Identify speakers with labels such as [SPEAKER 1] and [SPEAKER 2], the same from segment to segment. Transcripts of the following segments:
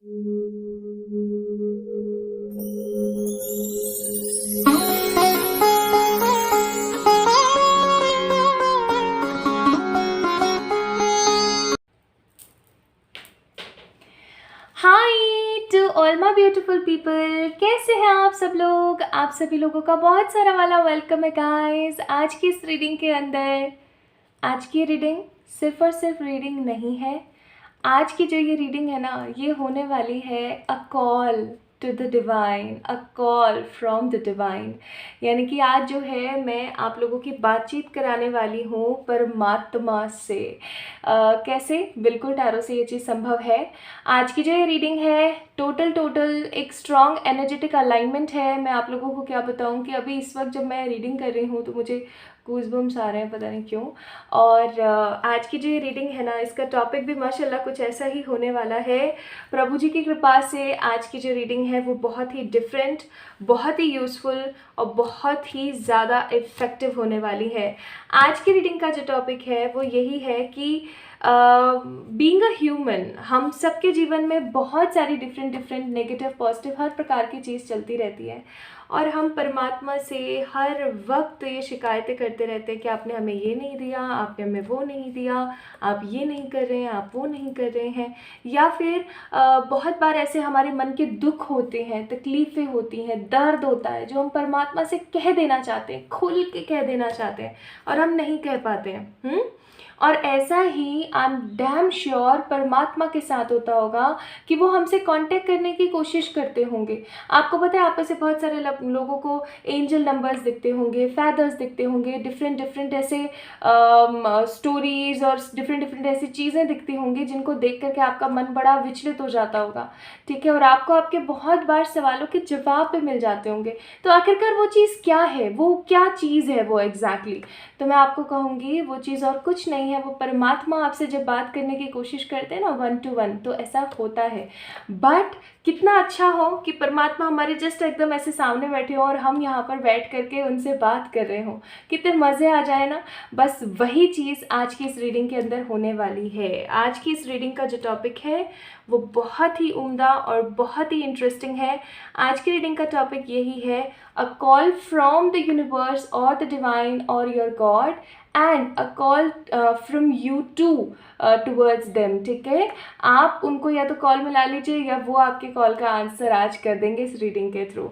[SPEAKER 1] Hi to all my beautiful people, कैसे हैं आप सब लोग। आप सभी लोगों का बहुत सारा वाला वेलकम है गाइस आज की इस रीडिंग के अंदर। आज की रीडिंग सिर्फ और सिर्फ रीडिंग नहीं है। आज की जो ये रीडिंग है ना, ये होने वाली है a call to the divine, a call from the divine. यानी कि आज जो है मैं आप लोगों की बातचीत कराने वाली हूँ परमात्मा से। कैसे? बिल्कुल टैरो से ये चीज़ संभव है। आज की जो ये रीडिंग है टोटल एक स्ट्रॉन्ग एनर्जेटिक अलाइनमेंट है। मैं आप लोगों को क्या बताऊँ कि अभी इस वक्त जब मैं रीडिंग कर रही हूँ तो मुझे गूज़बम्स आ रहे हैं, पता नहीं क्यों। और आज की जो ये रीडिंग है ना, इसका टॉपिक भी माशाल्लाह कुछ ऐसा ही होने वाला है। प्रभु जी की कृपा से आज की जो रीडिंग है वो बहुत ही डिफरेंट, बहुत ही यूज़फुल और बहुत ही ज़्यादा इफ़ेक्टिव होने वाली है। आज की रीडिंग का जो टॉपिक है वो यही है कि बीइंग अ ह्यूमन, हम सबके जीवन में बहुत सारी डिफरेंट नेगेटिव पॉजिटिव हर प्रकार की चीज़ चलती रहती है और हम परमात्मा से हर वक्त ये शिकायतें करते रहते हैं कि आपने हमें ये नहीं दिया, आपने हमें वो नहीं दिया, आप ये नहीं कर रहे हैं, आप वो नहीं कर रहे हैं। या फिर बहुत बार ऐसे हमारे मन के दुख होते हैं, तकलीफ़ें होती हैं, दर्द होता है जो हम परमात्मा से कह देना चाहते हैं, खुल के कह देना चाहते हैं और हम नहीं कह पाते हैं। और ऐसा ही आई एम डैम श्योर परमात्मा के साथ होता होगा कि वो हमसे कांटेक्ट करने की कोशिश करते होंगे। आपको पता है, आप में से बहुत सारे लोगों को एंजल नंबर्स दिखते होंगे, फैदर्स दिखते होंगे, डिफरेंट ऐसे स्टोरीज और डिफरेंट ऐसी चीज़ें दिखती होंगी जिनको देख करके आपका मन बड़ा विचलित हो जाता होगा। ठीक है, और आपको आपके बहुत बार सवालों के जवाब भी मिल जाते होंगे। तो आखिरकार वो चीज़ क्या है, वो क्या चीज़ है वो एग्जैक्टली तो मैं आपको कहूँगी वो चीज़ और कुछ नहीं है। वो परमात्मा आपसे जब बात करने की कोशिश करते हैं ना 1 to 1, तो ऐसा होता है। बट कितना अच्छा हो कि परमात्मा हमारे जस्ट एकदम ऐसे सामने बैठे हो और हम यहाँ पर बैठ करके उनसे बात कर रहे हो, कितने मज़े आ जाए ना। बस वही चीज़ आज की इस रीडिंग के अंदर होने वाली है। आज की इस रीडिंग का जो टॉपिक है वो बहुत ही उम्दा और बहुत ही इंटरेस्टिंग है। आज की रीडिंग का टॉपिक यही है, a call from the universe और द डिवाइन और your God and a call from you to towards them. ठीक है, आप उनको या तो कॉल मिला लीजिए या वो आपके कॉल का आंसर आज कर देंगे इस रीडिंग के थ्रू।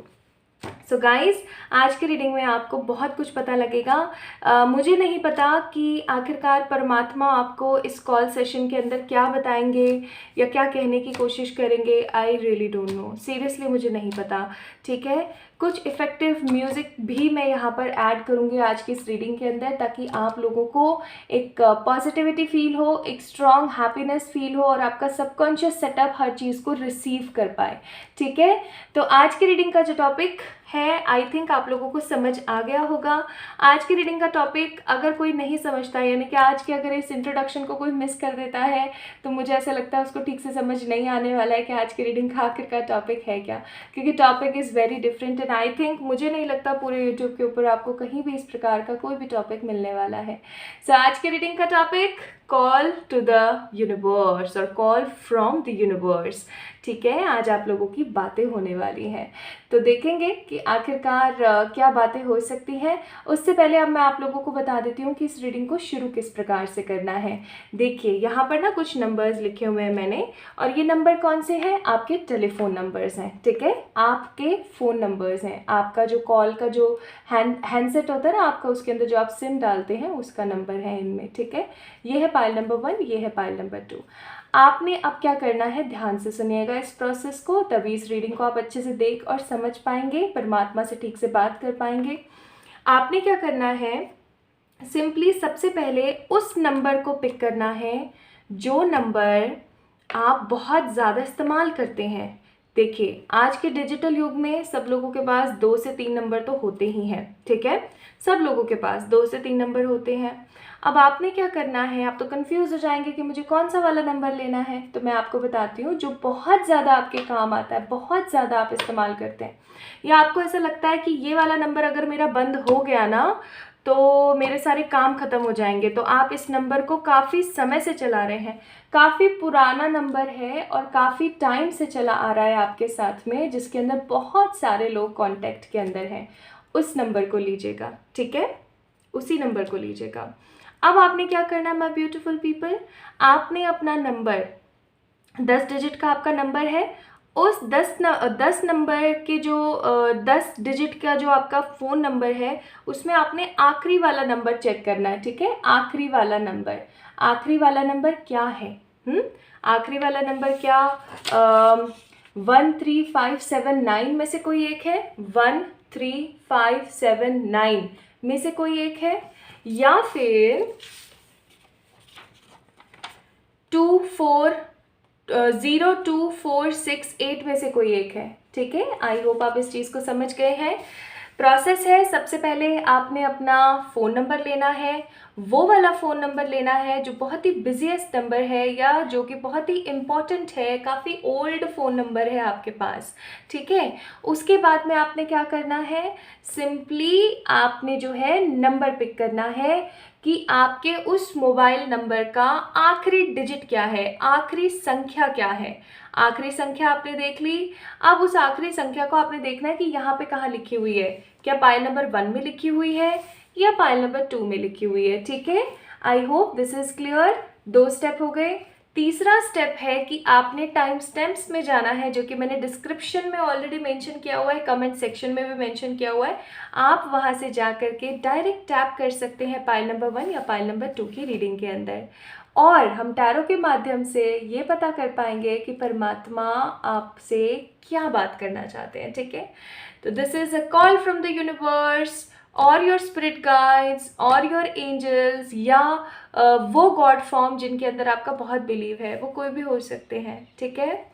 [SPEAKER 1] सो गाइस, आज की रीडिंग में आपको बहुत कुछ पता लगेगा। मुझे नहीं पता कि आखिरकार परमात्मा आपको इस कॉल सेशन के अंदर क्या बताएंगे या क्या कहने की कोशिश करेंगे। I really don't know, seriously मुझे नहीं पता। ठीक है, कुछ इफ़ेक्टिव म्यूज़िक भी मैं यहाँ पर ऐड करूँगी आज की इस रीडिंग के अंदर, ताकि आप लोगों को एक पॉजिटिविटी फील हो, एक स्ट्रॉन्ग हैप्पीनेस फील हो और आपका सबकॉन्शियस सेटअप हर चीज़ को रिसीव कर पाए। ठीक है, तो आज की रीडिंग का जो टॉपिक है, आई थिंक आप लोगों को समझ आ गया होगा। आज की रीडिंग का टॉपिक अगर कोई नहीं समझता, यानी कि आज के अगर इस इंट्रोडक्शन को कोई मिस कर देता है, तो मुझे ऐसा लगता है उसको ठीक से समझ नहीं आने वाला है कि आज की रीडिंग का आखिर का टॉपिक है क्या, क्योंकि topic is very different and I think मुझे नहीं लगता पूरे यूट्यूब के ऊपर आपको कहीं भी इस प्रकार का कोई भी टॉपिक मिलने वाला है। सो आज की रीडिंग का topic, call to the universe और कॉल फ्रॉम द यूनिवर्स। ठीक है, आज आप लोगों की बातें होने वाली हैं, तो देखेंगे कि आखिरकार क्या बातें हो सकती हैं। उससे पहले अब मैं आप लोगों को बता देती हूँ कि इस रीडिंग को शुरू किस प्रकार से करना है। देखिए, यहाँ पर ना कुछ नंबर्स लिखे हुए हैं मैंने, और ये नंबर कौन से हैं? आपके टेलीफोन नंबर्स हैं। ठीक है, आपके फ़ोन नंबर्स हैं, आपका जो कॉल का जो हैंडसेट होता है ना आपका, उसके अंदर जो आप सिम डालते हैं उसका नंबर है इनमें। ठीक है, ये है पाइल नंबर 1, ये है पाइल नंबर 2। आपने अब क्या करना है, ध्यान से सुनिएगा इस प्रोसेस को, तभी इस रीडिंग को आप अच्छे से देख और समझ पाएंगे, परमात्मा से ठीक से बात कर पाएंगे। आपने क्या करना है, सिंपली सबसे पहले उस नंबर को पिक करना है जो नंबर आप बहुत ज़्यादा इस्तेमाल करते हैं। देखिए, आज के डिजिटल युग में सब लोगों के पास 2 से 3 नंबर तो होते ही हैं। ठीक है, सब लोगों के पास 2 से 3 नंबर होते हैं। अब आपने क्या करना है, आप तो कंफ्यूज हो जाएंगे कि मुझे कौन सा वाला नंबर लेना है, तो मैं आपको बताती हूँ जो बहुत ज़्यादा आपके काम आता है, बहुत ज़्यादा आप इस्तेमाल करते हैं, या आपको ऐसा लगता है कि ये वाला नंबर अगर मेरा बंद हो गया ना तो मेरे सारे काम ख़त्म हो जाएंगे। तो आप इस नंबर को काफ़ी समय से चला रहे हैं, काफ़ी पुराना नंबर है और काफ़ी टाइम से चला आ रहा है आपके साथ में, जिसके अंदर बहुत सारे लोग कांटेक्ट के अंदर हैं। उस नंबर को लीजिएगा, ठीक है, उसी नंबर को लीजिएगा। अब आपने क्या करना है माय ब्यूटीफुल पीपल, आपने अपना नंबर 10 डिजिट का आपका नंबर है, उस 10 नंबर के जो 10 डिजिट का जो आपका फ़ोन नंबर है उसमें आपने आखिरी वाला नंबर चेक करना है, ठीक है। आखिरी वाला नंबर क्या है? आखिरी वाला नंबर क्या 13579 में से कोई एक है? 13579 में से कोई एक है, या फिर 02468 में से कोई एक है, ठीक है। आई होप आप इस चीज़ को समझ गए हैं। प्रोसेस है, सबसे पहले आपने अपना फ़ोन नंबर लेना है, वो वाला फ़ोन नंबर लेना है जो बहुत ही बिजीएस्ट नंबर है या जो कि बहुत ही इम्पॉर्टेंट है, काफ़ी ओल्ड फ़ोन नंबर है आपके पास, ठीक है। उसके बाद में आपने क्या करना है, सिंपली आपने जो है नंबर पिक करना है कि आपके उस मोबाइल नंबर का आखिरी डिजिट क्या है, आखिरी संख्या क्या है। आखिरी संख्या आपने देख ली। अब उस आखिरी संख्या को आपने देखना है कि यहाँ पे कहाँ लिखी हुई है, क्या पाइल नंबर 1 में लिखी हुई है या पाइल नंबर 2 में लिखी हुई है, ठीक है। I hope this is clear. 2 step हो गए। तीसरा स्टेप है कि आपने टाइम स्टैम्प्स में जाना है, जो कि मैंने डिस्क्रिप्शन में ऑलरेडी मेंशन किया हुआ है, कमेंट सेक्शन में भी मेंशन किया हुआ है। आप वहां से जा करके डायरेक्ट टैप कर सकते हैं पाइल नंबर 1 या पाइल नंबर 2 की रीडिंग के अंदर, और हम टैरो के माध्यम से ये पता कर पाएंगे कि परमात्मा आपसे क्या बात करना चाहते हैं, ठीक है। तो this is a call from the universe और योर स्पिरिट गाइड्स और योर एंजल्स, या वो गॉड फॉर्म जिनके अंदर आपका बहुत बिलीव है, वो कोई भी हो सकते हैं, ठीक है।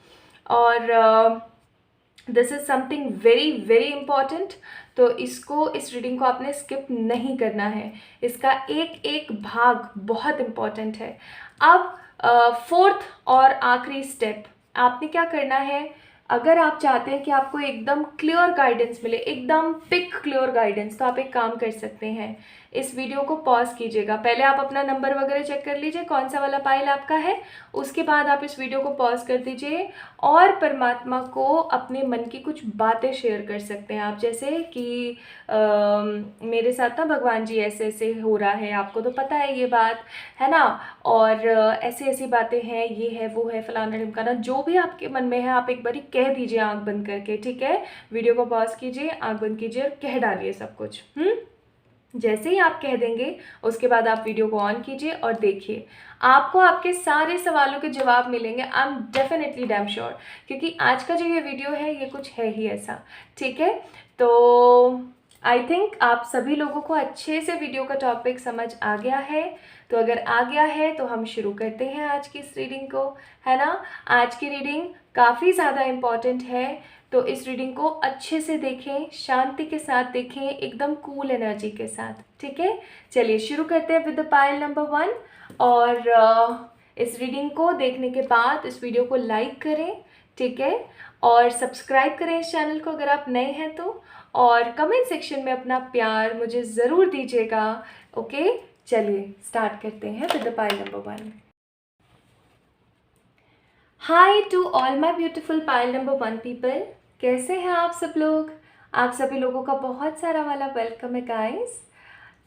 [SPEAKER 1] और this is something very very important. तो इस रीडिंग को आपने स्किप नहीं करना है, इसका एक एक भाग बहुत इंपॉर्टेंट है। अब फोर्थ और आखिरी स्टेप आपने क्या करना है, अगर आप चाहते हैं कि आपको एकदम क्लियर गाइडेंस मिले, एकदम पिक क्लियर गाइडेंस, तो आप एक काम कर सकते हैं, इस वीडियो को पॉज कीजिएगा, पहले आप अपना नंबर वगैरह चेक कर लीजिए कौन सा वाला पाइल आपका है, उसके बाद आप इस वीडियो को पॉज कर दीजिए और परमात्मा को अपने मन की कुछ बातें शेयर कर सकते हैं आप, जैसे कि मेरे साथ ना भगवान जी ऐसे ऐसे हो रहा है, आपको तो पता है ये बात, है ना, और ऐसी ऐसी बातें हैं, ये है वो है फलाना ढिमकाना, जो भी आपके मन में है आप एक बारी कह दीजिए आंख बंद करके, ठीक है। वीडियो को पॉज कीजिए, आंख बंद कीजिए और कह डालिए सब कुछ। जैसे ही आप कह देंगे उसके बाद आप वीडियो को ऑन कीजिए और देखिए, आपको आपके सारे सवालों के जवाब मिलेंगे। I am definitely damn sure, क्योंकि आज का जो ये वीडियो है ये कुछ है ही ऐसा, ठीक है। तो आई थिंक आप सभी लोगों को अच्छे से वीडियो का टॉपिक समझ आ गया है। तो अगर आ गया है तो हम शुरू करते हैं आज की इस रीडिंग को, है ना। आज की रीडिंग काफ़ी ज़्यादा इम्पॉर्टेंट है, तो इस रीडिंग को अच्छे से देखें, शांति के साथ देखें, एकदम कूल एनर्जी के साथ, ठीक है। चलिए शुरू करते हैं विद द पाइल नंबर 1। और इस रीडिंग को देखने के बाद इस वीडियो को लाइक करें, ठीक है, और सब्सक्राइब करें इस चैनल को अगर आप नए हैं तो, और कमेंट सेक्शन में अपना प्यार मुझे ज़रूर दीजिएगा, ओके। चलिए स्टार्ट करते हैं with the pile number 1। Hi to all my beautiful pile number 1 people, कैसे हैं आप सब लोग? आप सभी लोगों का बहुत सारा वाला वेलकम है गाइस।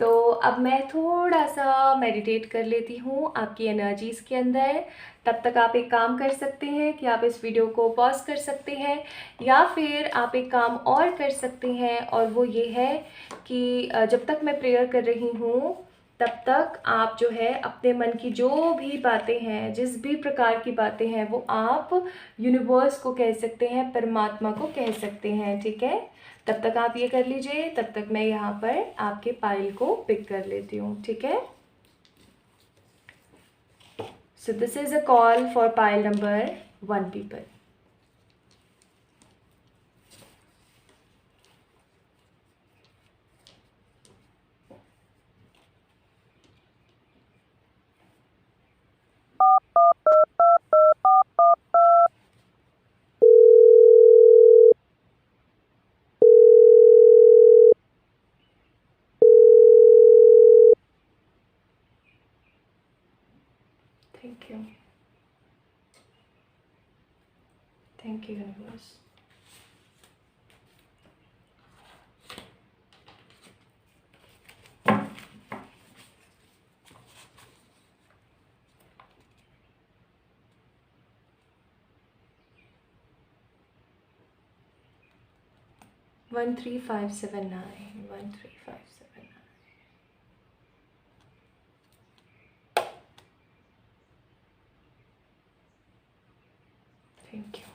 [SPEAKER 1] तो अब मैं थोड़ा सा मेडिटेट कर लेती हूँ आपकी एनर्जीज़ के अंदर। तब तक आप एक काम कर सकते हैं कि आप इस वीडियो को पॉज कर सकते हैं, या फिर आप एक काम और कर सकते हैं, और वो ये है कि जब तक मैं प्रेयर कर रही हूँ तब तक आप जो है अपने मन की जो भी बातें हैं, जिस भी प्रकार की बातें हैं, वो आप यूनिवर्स को कह सकते हैं, परमात्मा को कह सकते हैं, ठीक है। तब तक आप ये कर लीजिए, तब तक मैं यहाँ पर आपके पाइल को पिक कर लेती हूँ, ठीक है। So this is a call for pile number 1 people. You, thank you universe. One 13579 13579। Thank you.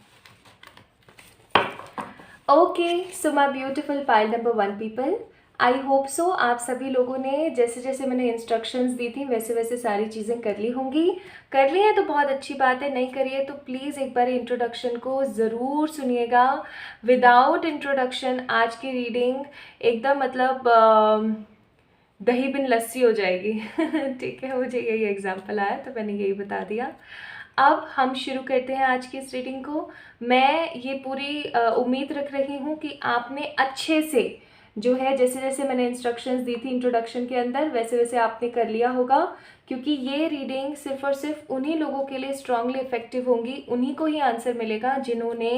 [SPEAKER 1] Okay, so my beautiful pile number 1 people, I hope so आप सभी लोगों ने जैसे जैसे मैंने इंस्ट्रक्शंस दी थी वैसे वैसे सारी चीज़ें कर ली होंगी। कर ली है तो बहुत अच्छी बात है, नहीं करिए तो प्लीज़ एक बार इंट्रोडक्शन को ज़रूर सुनिएगा। विदाउट इंट्रोडक्शन आज की रीडिंग एकदम मतलब दही बिन लस्सी हो जाएगी। ठीक है, मुझे यही एग्जाम्पल आया तो मैंने यही बता दिया। अब हम शुरू करते हैं आज की इस रीडिंग को। मैं ये पूरी उम्मीद रख रही हूँ कि आपने अच्छे से जो है जैसे जैसे मैंने इंस्ट्रक्शंस दी थी इंट्रोडक्शन के अंदर वैसे वैसे आपने कर लिया होगा, क्योंकि ये रीडिंग सिर्फ और सिर्फ उन्हीं लोगों के लिए स्ट्रांगली इफेक्टिव होंगी, उन्हीं को ही आंसर मिलेगा जिन्होंने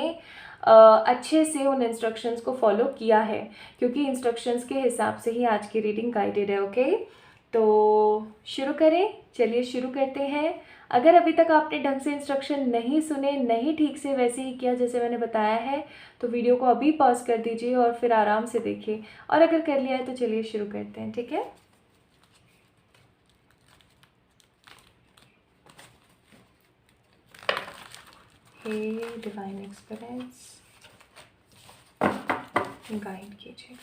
[SPEAKER 1] अच्छे से उन इंस्ट्रक्शंस को फॉलो किया है, क्योंकि इंस्ट्रक्शंस के हिसाब से ही आज की रीडिंग गाइडेड है। ओके, तो शुरू करें, चलिए शुरू करते हैं। अगर अभी तक आपने ढंग से इंस्ट्रक्शन नहीं सुने, नहीं ठीक से वैसे ही किया जैसे मैंने बताया है, तो वीडियो को अभी पॉज कर दीजिए और फिर आराम से देखिए, और अगर कर लिया है तो चलिए शुरू करते हैं। ठीक है, हे डिवाइन एक्सपीरियंस गाइड कीजिए।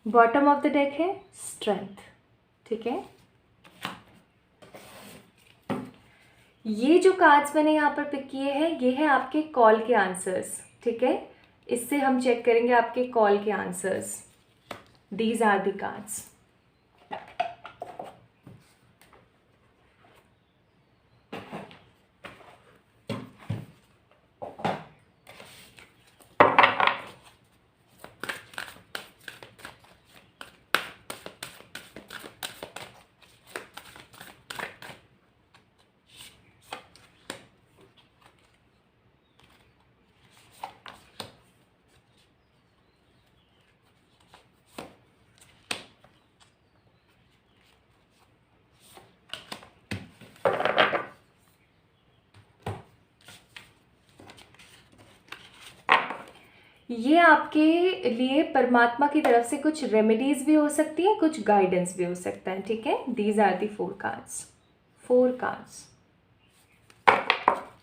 [SPEAKER 1] बॉटम ऑफ द डेक है स्ट्रेंथ। ठीक है, ये जो कार्ड्स मैंने यहाँ पर पिक किए हैं ये है आपके कॉल के आंसर्स। ठीक है, इससे हम चेक करेंगे आपके कॉल के answers. These are the cards. ये आपके लिए परमात्मा की तरफ से कुछ रेमेडीज भी हो सकती है, कुछ गाइडेंस भी हो सकता है। ठीक है, these are the 4 cards. 4 cards.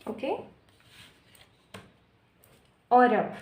[SPEAKER 1] Okay, और अब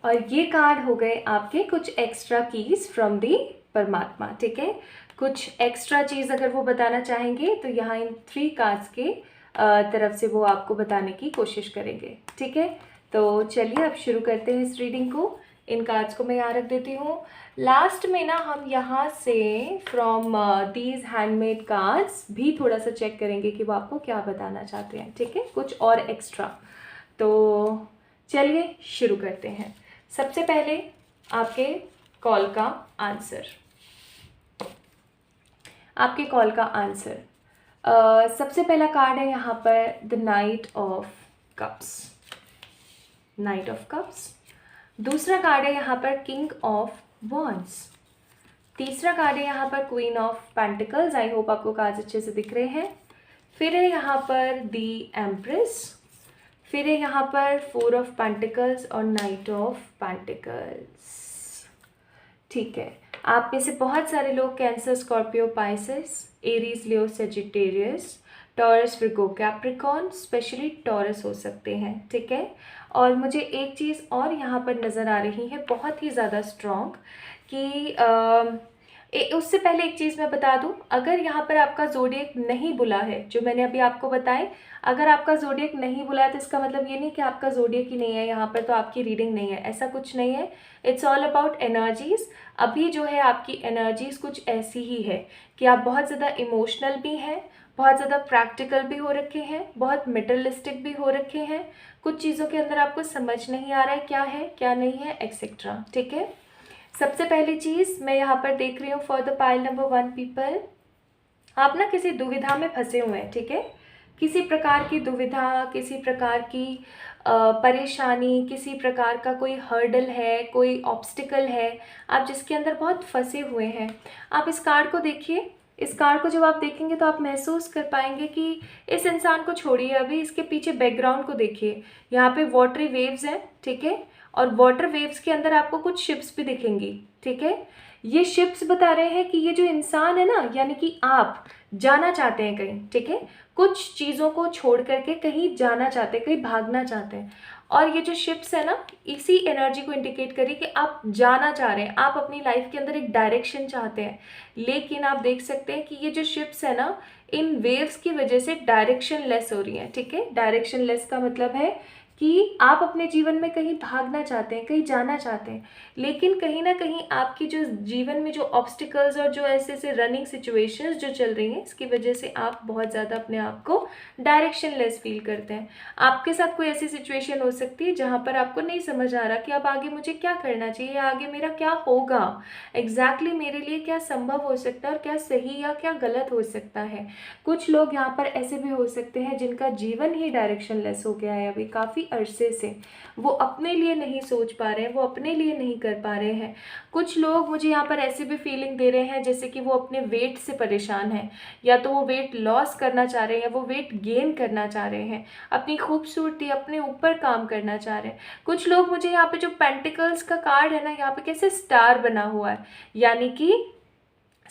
[SPEAKER 1] और ये कार्ड हो गए आपके कुछ एक्स्ट्रा कीज फ्रॉम दी परमात्मा। ठीक है, कुछ एक्स्ट्रा चीज़ अगर वो बताना चाहेंगे तो यहाँ इन 3 कार्ड्स के तरफ से वो आपको बताने की कोशिश करेंगे। ठीक है, तो चलिए अब शुरू करते हैं इस रीडिंग को। इन कार्ड्स को मैं यहाँ रख देती हूँ। लास्ट में ना हम यहाँ से फ्रॉम दीज हैंडमेड कार्ड्स भी थोड़ा सा चेक करेंगे कि वो आपको क्या बताना चाहते हैं, ठीक है, कुछ और एक्स्ट्रा। तो चलिए शुरू करते हैं। सबसे पहले आपके कॉल का आंसर, आपके कॉल का आंसर सबसे पहला कार्ड है यहाँ पर the night of cups, night of cups. दूसरा कार्ड है यहाँ पर किंग ऑफ वॉन्ड्स। तीसरा कार्ड है यहाँ पर queen of pentacles. I hope आपको कार्ड्स अच्छे से दिख रहे हैं। फिर है यहाँ पर दी एम्प्रेस। फिर है यहाँ पर फोर ऑफ पेंटिकल्स और नाइट ऑफ पेंटिकल्स। ठीक है, आप में से बहुत सारे लोग Cancer, Scorpio, Pisces, Aries, Leo, Sagittarius, Taurus, Virgo, Capricorn, specially Taurus हो सकते हैं, ठीक है। और मुझे एक चीज़ और यहाँ पर नज़र आ रही है बहुत ही ज़्यादा स्ट्रॉन्ग कि उससे पहले एक चीज़ मैं बता दूं, अगर यहाँ पर आपका ज़ोडिएक नहीं बुला है, जो मैंने अभी आपको बताए, अगर आपका ज़ोडिएक नहीं बुला है तो इसका मतलब ये नहीं कि आपका ज़ोडिएक ही नहीं है यहाँ पर तो आपकी रीडिंग नहीं है, ऐसा कुछ नहीं है। It's all about energies. अभी जो है आपकी एनर्जीज़ कुछ ऐसी ही है कि आप बहुत ज़्यादा इमोशनल भी हैं, बहुत ज़्यादा प्रैक्टिकल भी हो रखे हैं, बहुत मटेरियलिस्टिक भी हो रखे हैं, कुछ चीज़ों के अंदर आपको समझ नहीं आ रहा है क्या नहीं है, एक्सेट्रा, ठीक है। सबसे पहली चीज़ मैं यहाँ पर देख रही हूँ for the pile number 1 people, आप ना किसी दुविधा में फंसे हुए हैं, ठीक है। किसी प्रकार की दुविधा, किसी प्रकार की परेशानी, किसी प्रकार का कोई हर्डल है, कोई ऑब्स्टिकल है, आप जिसके अंदर बहुत फंसे हुए हैं। आप इस कार्ड को देखिए, इस कार्ड को जब आप देखेंगे तो आप महसूस कर पाएंगे कि इस इंसान को छोड़िए, अभी इसके पीछे बैकग्राउंड को देखिए। यहाँ पे वाटरी वेव्स हैं, ठीक है, और वाटर वेव्स के अंदर आपको कुछ शिप्स भी दिखेंगी, ठीक है। ये शिप्स बता रहे हैं कि ये जो इंसान है ना, यानी कि आप जाना चाहते हैं कहीं, ठीक है, कुछ चीज़ों को छोड़ करके कहीं जाना चाहते हैं, कहीं भागना चाहते हैं। और ये जो शिप्स है ना, इसी एनर्जी को इंडिकेट करिए कि आप जाना चाह रहे हैं, आप अपनी लाइफ के अंदर एक डायरेक्शन चाहते हैं। लेकिन आप देख सकते हैं कि ये जो शिप्स है ना, इन वेव्स की वजह से डायरेक्शन लेस हो रही हैं, ठीक है। डायरेक्शन लेस का मतलब है कि आप अपने जीवन में कहीं भागना चाहते हैं, कहीं जाना चाहते हैं, लेकिन कहीं ना कहीं आपकी जो जीवन में जो ऑब्स्टिकल्स और जो ऐसे ऐसे रनिंग सिचुएशंस जो चल रही हैं, इसकी वजह से आप बहुत ज़्यादा अपने आप को डायरेक्शन लेस फील करते हैं। आपके साथ कोई ऐसी सिचुएशन हो सकती है जहाँ पर आपको नहीं समझ आ रहा कि अब आगे मुझे क्या करना चाहिए, या आगे मेरा क्या होगा, एग्जैक्टली मेरे लिए क्या संभव हो सकता है और क्या सही या क्या गलत हो सकता है। कुछ लोग यहाँ पर ऐसे भी हो सकते हैं जिनका जीवन ही डायरेक्शन लेस हो गया है, अभी काफ़ी अरसे से वो अपने लिए नहीं सोच पा रहे हैं, वो अपने लिए नहीं कर पा रहे हैं। कुछ लोग मुझे यहाँ पर ऐसे भी फीलिंग दे रहे हैं जैसे कि वो अपने वेट से परेशान हैं, या तो वो वेट लॉस करना चाह रहे हैं या वो वेट गेन करना चाह रहे हैं, अपनी खूबसूरती, अपने ऊपर काम करना चाह रहे हैं। कुछ लोग मुझे यहाँ पे जो पेंटिकल्स का कार्ड है ना, यहाँ पे कैसे स्टार बना हुआ है, यानी कि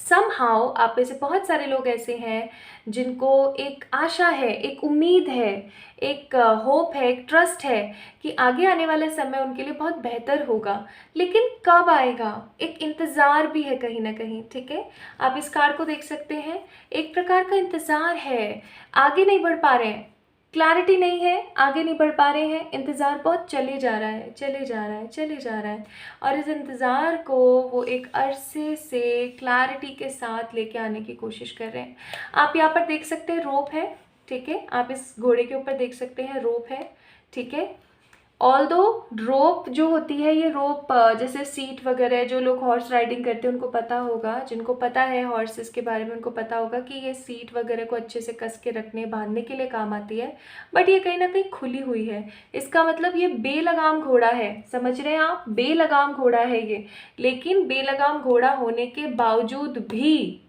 [SPEAKER 1] समहाउ आप में से बहुत सारे लोग ऐसे हैं जिनको एक आशा है, एक उम्मीद है, एक होप है, एक ट्रस्ट है कि आगे आने वाला समय उनके लिए बहुत बेहतर होगा, लेकिन कब आएगा, एक इंतज़ार भी है कहीं ना कहीं, ठीक है। आप इस कार्ड को देख सकते हैं, एक प्रकार का इंतज़ार है, आगे नहीं बढ़ पा रहे हैं, क्लैरिटी नहीं है, आगे नहीं बढ़ पा रहे हैं, इंतज़ार बहुत चले जा रहा है, चले जा रहा है, चले जा रहा है, और इस इंतज़ार को वो एक अरसे से क्लैरिटी के साथ लेके आने की कोशिश कर रहे हैं। आप यहाँ पर देख सकते हैं रोप है, ठीक है, आप इस घोड़े के ऊपर देख सकते हैं रोप है, ठीक है। ऑल्दो रोप जो होती है, ये रोप जैसे सीट वगैरह, जो लोग हॉर्स राइडिंग करते हैं उनको पता होगा, जिनको पता है हॉर्सेस के बारे में उनको पता होगा कि ये सीट वगैरह को अच्छे से कस के रखने, बांधने के लिए काम आती है, बट ये कहीं ना कहीं खुली हुई है। इसका मतलब ये बेलगाम घोड़ा है, समझ रहे हैं आप, बेलगाम घोड़ा है ये। लेकिन बेलगाम घोड़ा होने के बावजूद भी,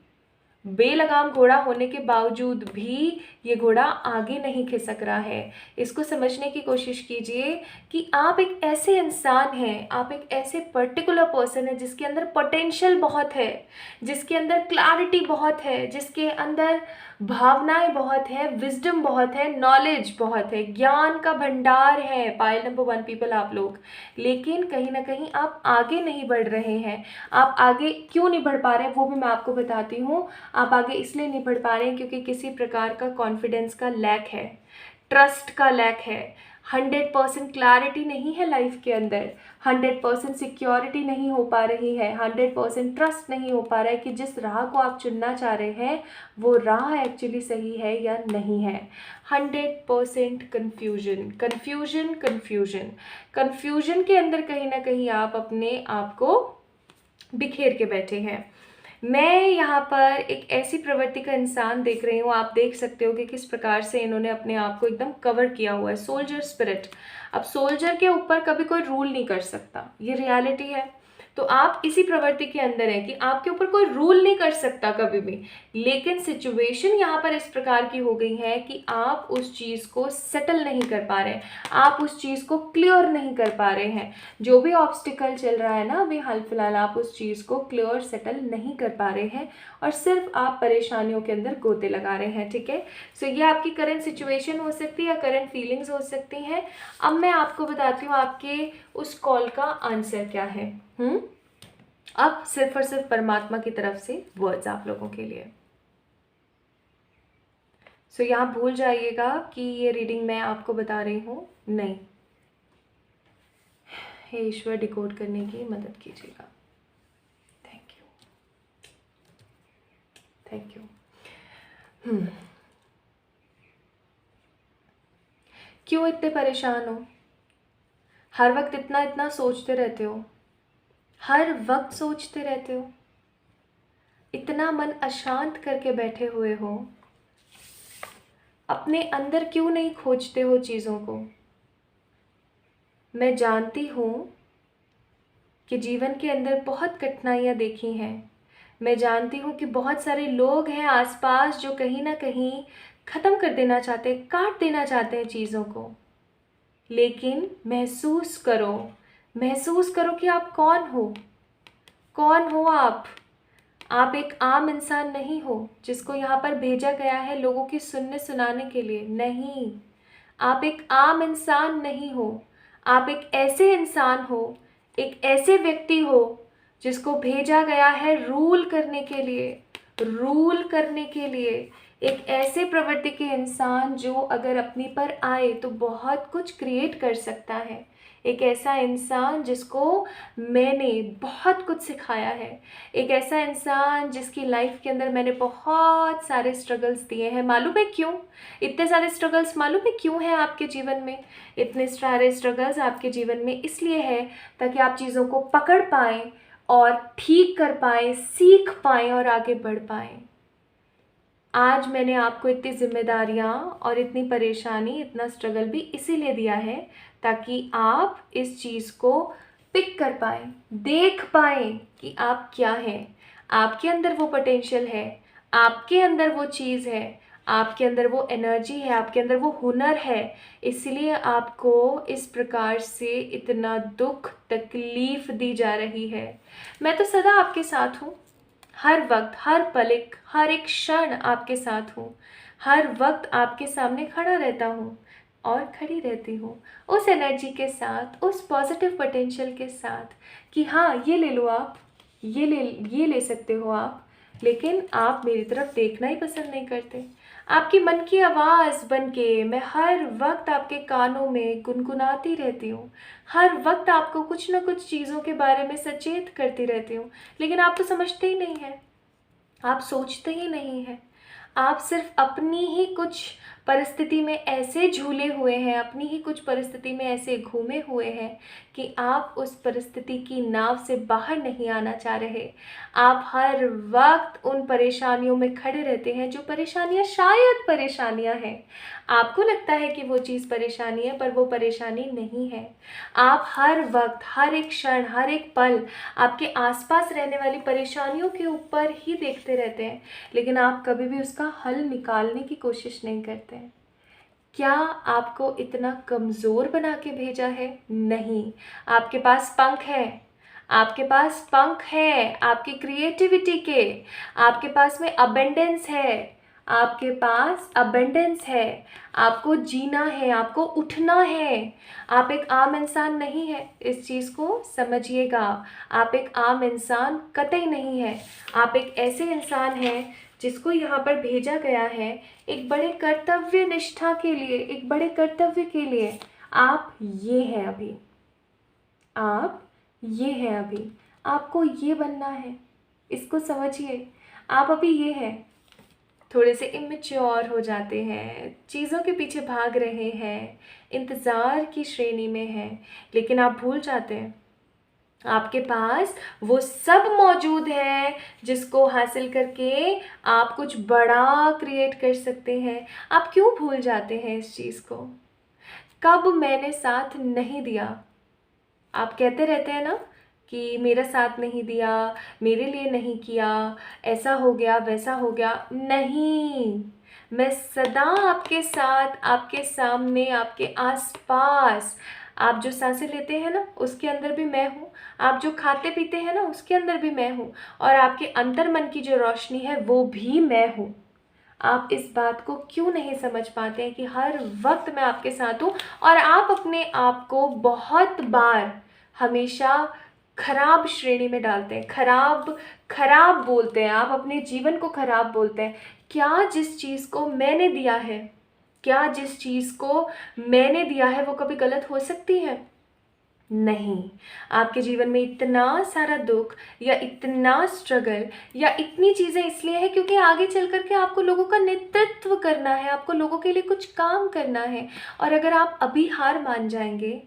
[SPEAKER 1] बेलगाम घोड़ा होने के बावजूद भी ये घोड़ा आगे नहीं खिसक रहा है। इसको समझने की कोशिश कीजिए कि आप एक ऐसे इंसान हैं, आप एक ऐसे पर्टिकुलर पर्सन है जिसके अंदर पोटेंशियल बहुत है, जिसके अंदर क्लैरिटी बहुत है, जिसके अंदर भावनाएं बहुत है, विजडम बहुत है, नॉलेज बहुत है, ज्ञान का भंडार है पाइल नंबर 1 पीपल आप लोग। लेकिन कहीं ना कहीं आप आगे नहीं बढ़ रहे हैं। आप आगे क्यों नहीं बढ़ पा रहे हैं वो भी मैं आपको बताती हूँ। आप आगे इसलिए नहीं बढ़ पा रहे हैं क्योंकि किसी प्रकार का कॉन्फिडेंस का लैक है, ट्रस्ट का लैक है, 100% क्लैरिटी नहीं है लाइफ के अंदर, 100% सिक्योरिटी नहीं हो पा रही है, 100% ट्रस्ट नहीं हो पा रहा है कि जिस राह को आप चुनना चाह रहे हैं वो राह एक्चुअली सही है या नहीं है। 100% कन्फ्यूजन कन्फ्यूजन कन्फ्यूजन कन्फ्यूजन के अंदर कहीं ना कहीं आप अपने आप को बिखेर के बैठे हैं। मैं यहाँ पर एक ऐसी प्रवृत्ति का इंसान देख रही हूँ, आप देख सकते हो कि किस प्रकार से इन्होंने अपने आप को एकदम कवर किया हुआ है। Soldier spirit. अब सोल्जर के ऊपर कभी कोई रूल नहीं कर सकता, ये रियलिटी है। तो आप इसी प्रवृत्ति के अंदर है कि आपके ऊपर कोई रूल नहीं कर सकता कभी भी, लेकिन सिचुएशन यहाँ पर इस प्रकार की हो गई है कि आप उस चीज़ को सेटल नहीं कर पा रहे हैं, आप उस चीज़ को क्लियर नहीं कर पा रहे हैं। जो भी ऑब्स्टिकल चल रहा है ना अभी हाल फिलहाल, आप उस चीज़ को क्लियर सेटल नहीं कर पा रहे हैं और सिर्फ आप परेशानियों के अंदर गोते लगा रहे हैं। ठीक है, सो ये आपकी करंट सिचुएशन हो सकती है या करंट फीलिंग्स हो सकती हैं। अब मैं आपको बताती हूँ आपके उस कॉल का आंसर क्या है। अब सिर्फ और सिर्फ परमात्मा की तरफ से वर्ड्स आप लोगों के लिए। सो यहाँ भूल जाइएगा कि ये रीडिंग मैं आपको बता रही हूँ, नहीं। हे ईश्वर, डिकोड करने की मदद कीजिएगा। Thank you, thank you. क्यों इतने परेशान हो? हर वक्त इतना इतना सोचते रहते हो, हर वक्त सोचते रहते हो, इतना मन अशांत करके बैठे हुए हो। अपने अंदर क्यों नहीं खोजते हो चीज़ों को? मैं जानती हूँ कि जीवन के अंदर बहुत कठिनाइयाँ देखी हैं। मैं जानती हूँ कि बहुत सारे लोग हैं आसपास जो कहीं ना कहीं ख़त्म कर देना चाहते हैं, काट देना चाहते हैं चीज़ों को। लेकिन महसूस करो, महसूस करो कि आप कौन हो। कौन हो आप? आप एक आम इंसान नहीं हो जिसको यहाँ पर भेजा गया है लोगों की सुनने सुनाने के लिए। नहीं, आप एक आम इंसान नहीं हो। आप एक ऐसे इंसान हो, एक ऐसे व्यक्ति हो जिसको भेजा गया है रूल करने के लिए, रूल करने के लिए। एक ऐसे प्रवृत्ति के इंसान जो अगर अपनी पर आए तो बहुत कुछ क्रिएट कर सकता है। एक ऐसा इंसान जिसको मैंने बहुत कुछ सिखाया है। एक ऐसा इंसान जिसकी लाइफ के अंदर मैंने बहुत सारे स्ट्रगल्स दिए हैं। मालूम है क्यों इतने सारे स्ट्रगल्स? मालूम है क्यों है आपके जीवन में इतने सारे स्ट्रगल्स? आपके जीवन में इसलिए है ताकि आप चीज़ों को पकड़ पाएँ और ठीक कर पाएँ, सीख पाएँ और आगे बढ़ पाएँ। आज मैंने आपको इतनी जिम्मेदारियाँ और इतनी परेशानी, इतना स्ट्रगल भी इसीलिए दिया है ताकि आप इस चीज़ को पिक कर पाएँ, देख पाएँ कि आप क्या हैं। आपके अंदर वो पोटेंशियल है, आपके अंदर वो चीज़ है, आपके अंदर वो एनर्जी है, आपके अंदर वो हुनर है। इसलिए आपको इस प्रकार से इतना दुख तकलीफ़ दी जा रही है। मैं तो सदा आपके साथ हूँ, हर वक्त, हर पल, हर एक क्षण आपके साथ हूँ। हर वक्त आपके सामने खड़ा रहता हूँ और खड़ी रहती हूँ उस एनर्जी के साथ, उस पॉजिटिव पोटेंशियल के साथ कि हाँ ये ले लो आप, ये ले सकते हो आप। लेकिन आप मेरी तरफ देखना ही पसंद नहीं करते। आपकी मन की आवाज़ बन के मैं हर वक्त आपके कानों में गुनगुनाती रहती हूँ। हर वक्त आपको कुछ ना कुछ चीज़ों के बारे में सचेत करती रहती हूँ, लेकिन आप तो समझते ही नहीं हैं, आप सोचते ही नहीं हैं। आप सिर्फ अपनी ही कुछ परिस्थिति में ऐसे झूले हुए हैं, अपनी ही कुछ परिस्थिति में ऐसे घूमे हुए हैं कि आप उस परिस्थिति की नाव से बाहर नहीं आना चाह रहे। आप हर वक्त उन परेशानियों में खड़े रहते हैं जो परेशानियां शायद परेशानियां हैं। आपको लगता है कि वो चीज़ परेशानी है, पर वो परेशानी नहीं है। आप हर वक्त, हर एक क्षण, हर एक पल आपके आसपास रहने वाली परेशानियों के ऊपर ही देखते रहते हैं, लेकिन आप कभी भी उसका हल निकालने की कोशिश नहीं करते हैं। क्या आपको इतना कमज़ोर बना के भेजा है? नहीं, आपके पास पंख है, आपके पास पंख है आपकी क्रिएटिविटी के, आपके पास में अबेंडेंस है, आपके पास अबेंडेंस है। आपको जीना है, आपको उठना है। आप एक आम इंसान नहीं है, इस चीज़ को समझिएगा। आप एक आम इंसान कतई नहीं है। आप एक ऐसे इंसान हैं जिसको यहाँ पर भेजा गया है एक बड़े कर्तव्य निष्ठा के लिए, एक बड़े कर्तव्य के लिए। आप ये हैं अभी, आप ये हैं अभी, आपको ये बनना है, इसको समझिए। आप अभी ये हैं, थोड़े से इमेच्योर हो जाते हैं, चीज़ों के पीछे भाग रहे हैं, इंतज़ार की श्रेणी में हैं, लेकिन आप भूल जाते हैं आपके पास वो सब मौजूद है जिसको हासिल करके आप कुछ बड़ा क्रिएट कर सकते हैं। आप क्यों भूल जाते हैं इस चीज़ को? कब मैंने साथ नहीं दिया, आप कहते रहते हैं ना कि मेरा साथ नहीं दिया, मेरे लिए नहीं किया, ऐसा हो गया, वैसा हो गया। नहीं, मैं सदा आपके साथ, आपके सामने, आपके आसपास। आप जो सांसें लेते हैं ना, उसके अंदर भी मैं हूँ। आप जो खाते पीते हैं ना, उसके अंदर भी मैं हूँ। और आपके अंतर मन की जो रोशनी है, वो भी मैं हूँ। आप इस बात को क्यों नहीं समझ पाते हैं कि हर वक्त मैं आपके साथ हूँ? और आप अपने आप को बहुत बार हमेशा खराब श्रेणी में डालते हैं, खराब खराब बोलते हैं, आप अपने जीवन को खराब बोलते हैं। क्या जिस चीज़ को मैंने दिया है, क्या जिस चीज़ को मैंने दिया है वो कभी गलत हो सकती है? नहीं। आपके जीवन में इतना सारा दुख या इतना स्ट्रगल या इतनी चीज़ें इसलिए है क्योंकि आगे चल कर के आपको लोगों का नेतृत्व करना है, आपको लोगों के लिए कुछ काम करना है। और अगर आप अभी हार मान जाएंगे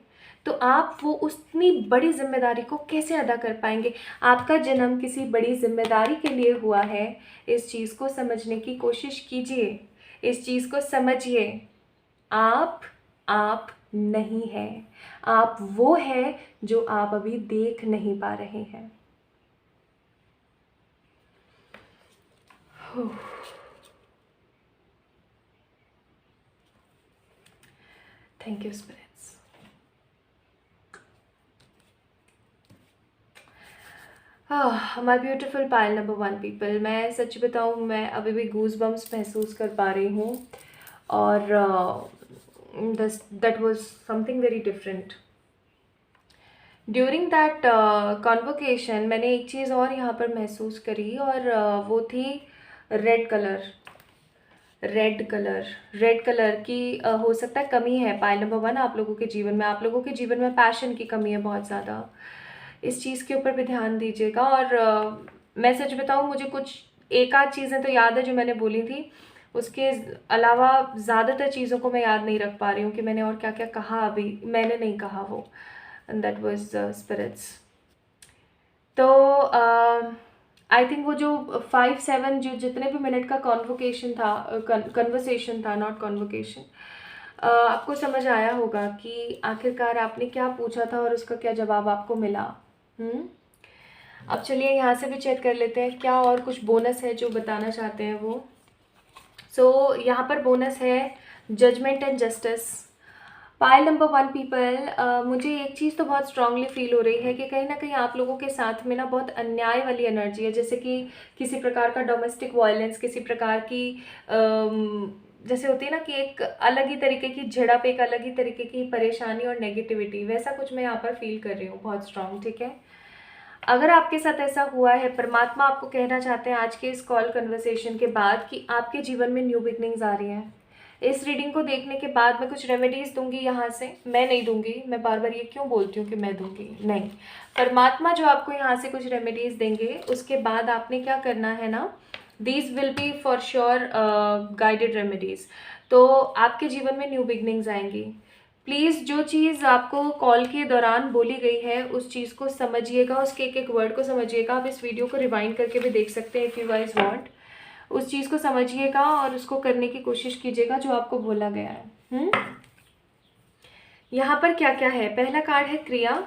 [SPEAKER 1] तो आप वो उतनी बड़ी जिम्मेदारी को कैसे अदा कर पाएंगे? आपका जन्म किसी बड़ी जिम्मेदारी के लिए हुआ है। इस चीज़ को समझने की कोशिश कीजिए, इस चीज़ को समझिए। आप नहीं है, आप वो है जो आप अभी देख नहीं पा रहे हैं। Thank you spirits. My beautiful pile number 1 people, मैं सच बताऊँ, मैं अभी भी गूज बम्स महसूस कर पा रही हूँ। और that was something very different during that convocation. मैंने एक चीज़ और यहाँ पर महसूस करी, और वो थी रेड कलर। रेड कलर की हो सकता है कमी है पाइल नंबर 1 आप लोगों के जीवन में। आप लोगों के जीवन में पैशन की कमी है बहुत ज़्यादा। इस चीज़ के ऊपर भी ध्यान दीजिएगा। और मैं सच बताऊँ, मुझे कुछ एक आध चीज़ें तो याद है जो मैंने बोली थी, उसके अलावा ज़्यादातर चीज़ों को मैं याद नहीं रख पा रही हूँ कि मैंने और क्या क्या कहा। अभी मैंने नहीं कहा वो, एंड दैट वाज स्पिरिट्स। तो आई थिंक वो जो 5-7 जो जितने भी मिनट का कॉन्वोकेशन था, कन्वर्सेशन था, नॉट कॉन्वोकेशन, आपको समझ आया होगा कि आखिरकार आपने क्या पूछा था और उसका क्या जवाब आपको मिला। अब चलिए यहाँ से भी चेक कर लेते हैं क्या और कुछ बोनस है जो बताना चाहते हैं वो। सो यहाँ पर बोनस है judgment and justice. Pile number 1 people, मुझे एक चीज़ तो बहुत स्ट्रांगली फील हो रही है कि कहीं ना कहीं आप लोगों के साथ में ना बहुत अन्याय वाली एनर्जी है, जैसे कि किसी प्रकार का डोमेस्टिक वायलेंस, किसी प्रकार की जैसे होती है ना कि एक अलग ही तरीके की झड़प, एक अलग ही तरीके की परेशानी और नेगेटिविटी, वैसा कुछ मैं यहाँ पर फील कर रही हूँ बहुत स्ट्रांग। ठीक है, अगर आपके साथ ऐसा हुआ है, परमात्मा आपको कहना चाहते हैं आज के इस कॉल कन्वर्सेशन के बाद कि आपके जीवन में न्यू बिगनिंग्स आ रही हैं। इस रीडिंग को देखने के बाद मैं कुछ रेमेडीज़ दूंगी यहाँ से। मैं नहीं दूंगी, मैं बार बार ये क्यों बोलती हूँ कि मैं दूंगी, नहीं, परमात्मा जो आपको यहाँ से कुछ रेमेडीज़ देंगे, उसके बाद आपने क्या करना है ना, these will be for sure guided remedies. तो आपके जीवन में न्यू बिगनिंग्स आएंगी। प्लीज़ जो चीज़ आपको कॉल के दौरान बोली गई है उस चीज़ को समझिएगा, उसके एक एक वर्ड को समझिएगा। आप इस वीडियो को रिवाइंड करके भी देख सकते हैं इफ़ यू गाइस वांट। उस चीज़ को समझिएगा और उसको करने की कोशिश कीजिएगा जो आपको बोला गया है। यहाँ पर क्या क्या है? पहला कार्ड है क्रिया,